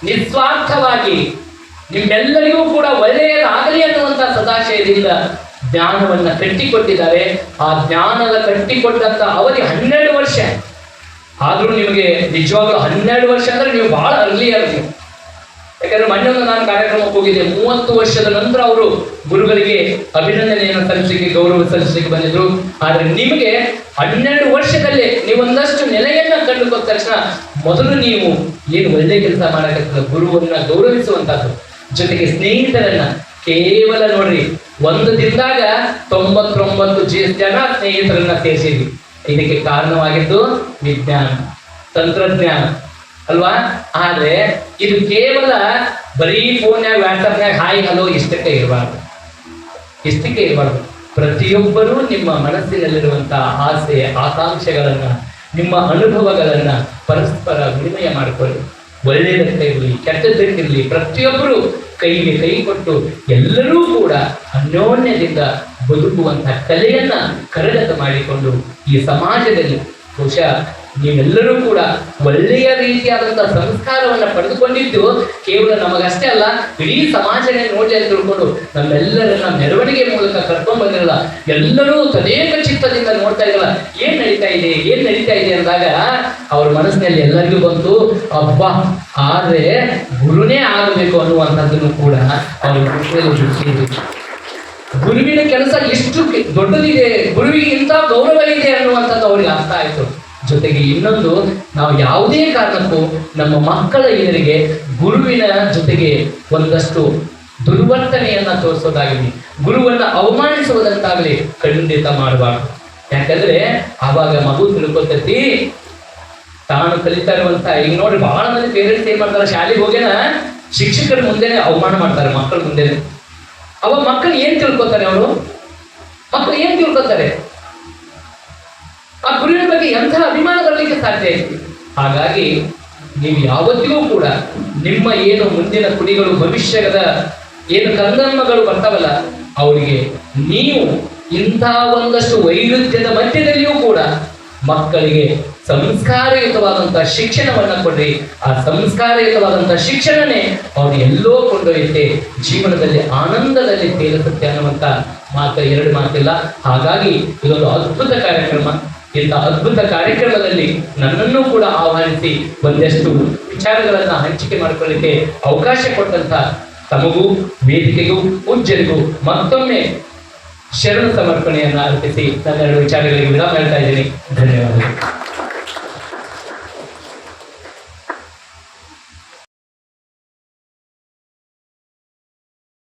ನಿಸ್ವಾರ್ಥವಾಗಿ ನಿಮ್ಮೆಲ್ಲರಿಗೂ ಕೂಡ ಒಳ್ಳೆಯದಾಗಲಿ ಅನ್ನುವಂತ ಸದಾಶಯದಿಂದ ಜ್ಞಾನವನ್ನ ಕಟ್ಟಿಕೊಟ್ಟಿದ್ದಾರೆ. ಆ ಜ್ಞಾನದ ಕಟ್ಟಿಕೊಟ್ಟಂತ ಅವಧಿ 12 ವರ್ಷ. ಆದ್ರೂ ನಿಮಗೆ ನಿಜವಾಗ್ಲೂ 12 ವರ್ಷ ಅಂದ್ರೆ ನೀವು ಬಹಳ ಅರ್ಲಿಯರ್ ನೀವು. ಯಾಕಂದ್ರೆ ಮೊನ್ನೆ ನಾನು ಕಾರ್ಯಕ್ರಮಕ್ಕೆ ಹೋಗಿದ್ದೆ, 30 ವರ್ಷದ ನಂತರ ಅವರು ಗುರುಗಳಿಗೆ ಅಭಿನಂದನೆಯನ್ನು ಸಲ್ಲಿಸಲಿಕ್ಕೆ, ಗೌರವ ಸಲ್ಲಿಸಲಿಕ್ಕೆ ಬಂದಿದ್ರು. ಆದ್ರೆ ನಿಮಗೆ 12 ವರ್ಷದಲ್ಲೇ ನೀವೊಂದಷ್ಟು ನೆಲೆಯನ್ನ ಕಂಡುಕೊಂಡ ತಕ್ಷಣ ಮೊದಲು ನೀವು ಏನು ಒಳ್ಳೆ ಕೆಲಸ ಮಾಡಕತ್ತದ ಗುರುವನ್ನ ಗೌರವಿಸುವಂತದ್ದು, ಜೊತೆಗೆ ಸ್ನೇಹಿತರನ್ನ ಕೇವಲ ನೋಡ್ರಿ, ಒಂದು ದಿನದಾಗ 99 ಜನ ಸ್ನೇಹಿತರನ್ನ ಸೇರಿಸಿದ್ವಿ. ಇದಕ್ಕೆ ಕಾರಣವಾಗಿದ್ದು ವಿಜ್ಞಾನ, ತಂತ್ರಜ್ಞಾನ ಅಲ್ವಾ? ಆದ್ರೆ ಇದು ಕೇವಲ ಬರೀ ಫೋನ್ಯಾಗ ವಾಟ್ಸಪ್ನಾಗ ಹಾಯ್ ಹಲೋ ಇಷ್ಟಕ್ಕೆ ಇರಬಾರ್ದು. ಪ್ರತಿಯೊಬ್ಬರೂ ನಿಮ್ಮ ಮನಸ್ಸಿನಲ್ಲಿರುವಂತಹ ಆಸೆ ಆಕಾಂಕ್ಷೆಗಳನ್ನ, ನಿಮ್ಮ ಅನುಭವಗಳನ್ನ ಪರಸ್ಪರ ವಿನಿಮಯ ಮಾಡಿಕೊಳ್ಳಿ. ಒಳ್ಳೆಯದಕ್ಕಿರಲಿ ಕೆಟ್ಟದ್ದಕ್ಕಿರಲಿ ಪ್ರತಿಯೊಬ್ಬರು ಕೈಗೆ ಕೈ ಕೊಟ್ಟು ಎಲ್ಲರೂ ಕೂಡ ಅನ್ಯೋನ್ಯದಿಂದ ಬದುಕುವಂತಹ ಕಲೆಯನ್ನ ಕರಗತ ಮಾಡಿಕೊಂಡು ಈ ಸಮಾಜದಲ್ಲಿ ಬಹುಶಃ ನೀವೆಲ್ಲರೂ ಕೂಡ ಒಳ್ಳೆಯ ರೀತಿಯಾದಂತಹ ಸಂಸ್ಕಾರವನ್ನ ಪಡೆದುಕೊಂಡಿದ್ದು ಕೇವಲ ನಮಗಷ್ಟೇ ಅಲ್ಲ, ಇಡೀ ಸಮಾಜನೇ ನೋಡ್ಲಿ ಅಂತ ತಿಳ್ಕೊಂಡು ನಮ್ಮೆಲ್ಲರನ್ನ ಮೆರವಣಿಗೆ ಮೂಲಕ ಕರ್ಕೊಂಡ್ ಬಂದಿರಲ್ಲ, ಎಲ್ಲರೂ ತದೇಕ ಚಿತ್ತದಿಂದ ನೋಡ್ತಾ ಇರಲ್ಲ ಏನ್ ನಡೀತಾ ಇದೆ ಅಂದಾಗ ಅವ್ರ ಮನಸ್ಸಿನಲ್ಲಿ ಎಲ್ಲರಿಗೂ ಬಂತು, ಅಬ್ಬಾ ಆದ್ರೆ ಗುರುನೇ ಆಗಬೇಕು ಅನ್ನುವಂಥದ್ದನ್ನು ಕೂಡ ಅವ್ರ ಮನಸ್ಸಿನಲ್ಲಿ ಗುರುವಿನ ಕೆಲಸ ಎಷ್ಟು ದೊಡ್ಡದಿದೆ, ಗುರುವಿಗೆ ಇಂಥ ಗೌರವ ಇದೆ ಅನ್ನುವಂಥದ್ದು ಅವ್ರಿಗೆ ಅರ್ಥ ಆಯ್ತು. ಜೊತೆಗೆ ಇನ್ನೊಂದು, ನಾವು ಯಾವುದೇ ಕಾರಣಕ್ಕೂ ನಮ್ಮ ಮಕ್ಕಳ ಎದುರಿಗೆ ಗುರುವಿನ ಜೊತೆಗೆ ಒಂದಷ್ಟು ದುರ್ವರ್ತನೆಯನ್ನ ತೋರಿಸೋದಾಗಲಿ, ಗುರುವನ್ನ ಅವಮಾನಿಸುವುದಂತಾಗಲಿ ಖಂಡಿತ ಮಾಡಬಾರ್ದು. ಯಾಕಂದ್ರೆ ಆವಾಗ ಮಗು ತಿಳ್ಕೊತೈತಿ ತಾನು ಕಲಿತಾ ಇರುವಂತ. ಈಗ ನೋಡಿ ಬಹಳ ಮಂದಿ ಪೇರೆಂಟ್ಸ್ ಏನ್ ಮಾಡ್ತಾರೆ, ಶಾಲೆಗೆ ಹೋಗ್ಯಾನ ಶಿಕ್ಷಕರ ಮುಂದೆನೆ ಅವಮಾನ ಮಾಡ್ತಾರೆ, ಮಕ್ಕಳ ಮುಂದೆನೆ. ಅವಾಗ ಮಕ್ಕಳು ಏನ್ ತಿಳ್ಕೊತಾರೆ, ಮಕ್ಕಳು ಏನ್ ತಿಳ್ಕೊತಾರೆ? ಆ ಗುರುವಿನ ಬಗ್ಗೆ ಎಂಥ ಅಭಿಮಾನ ಬರಲಿಕ್ಕೆ ಸಾಧ್ಯ ಐತಿ. ಹಾಗಾಗಿ ನೀವು ಯಾವತ್ತಿಗೂ ಕೂಡ ನಿಮ್ಮ ಏನು ಮುಂದಿನ ಕುಡಿಗಳು, ಭವಿಷ್ಯದ ಏನು ಕಂದಮ್ಮಗಳು ಬರ್ತಾವಲ್ಲ, ಅವರಿಗೆ ನೀವು ಇಂಥ ಒಂದಷ್ಟು ವೈರುಧ್ಯದ ಮಧ್ಯದಲ್ಲಿಯೂ ಕೂಡ ಮಕ್ಕಳಿಗೆ ಸಂಸ್ಕಾರಯುತವಾದಂತಹ ಶಿಕ್ಷಣವನ್ನ ಕೊಡ್ರಿ. ಆ ಸಂಸ್ಕಾರಯುತವಾದಂತಹ ಶಿಕ್ಷಣನೇ ಅವ್ರು ಎಲ್ಲೋ ಕೊಂಡೊಯ್ಯುತ್ತೆ, ಜೀವನದಲ್ಲಿ ಆನಂದದಲ್ಲಿ ತೇಲಿಸುತ್ತೆ ಅನ್ನುವಂತ ಎರಡು ಮಾತಿಲ್ಲ. ಹಾಗಾಗಿ ಇದೊಂದು ಅದ್ಭುತ ಕಾರ್ಯಕ್ರಮ. ಇಂಥ ಅದ್ಭುತ ಕಾರ್ಯಕ್ರಮದಲ್ಲಿ ನನ್ನನ್ನು ಕೂಡ ಆಹ್ವಾನಿಸಿ ಒಂದಷ್ಟು ವಿಚಾರಗಳನ್ನ ಹಂಚಿಕೆ ಮಾಡಿಕೊಳ್ಳಿಕ್ಕೆ ಅವಕಾಶ ಕೊಟ್ಟಂತ ತಮಗೂ ವೇದಿಕೆಗೂ ಪೂಜ್ಯರಿಗೂ ಮತ್ತೊಮ್ಮೆ ಶರಣ ಸಮರ್ಪಣೆಯನ್ನ ಅರ್ಪಿಸಿ ನನ್ನ ಎರಡು ವಿಚಾರಗಳಿಗೆ ವಿರಾಮ ಹೇಳ್ತಾ ಇದ್ದೀನಿ. ಧನ್ಯವಾದಗಳು.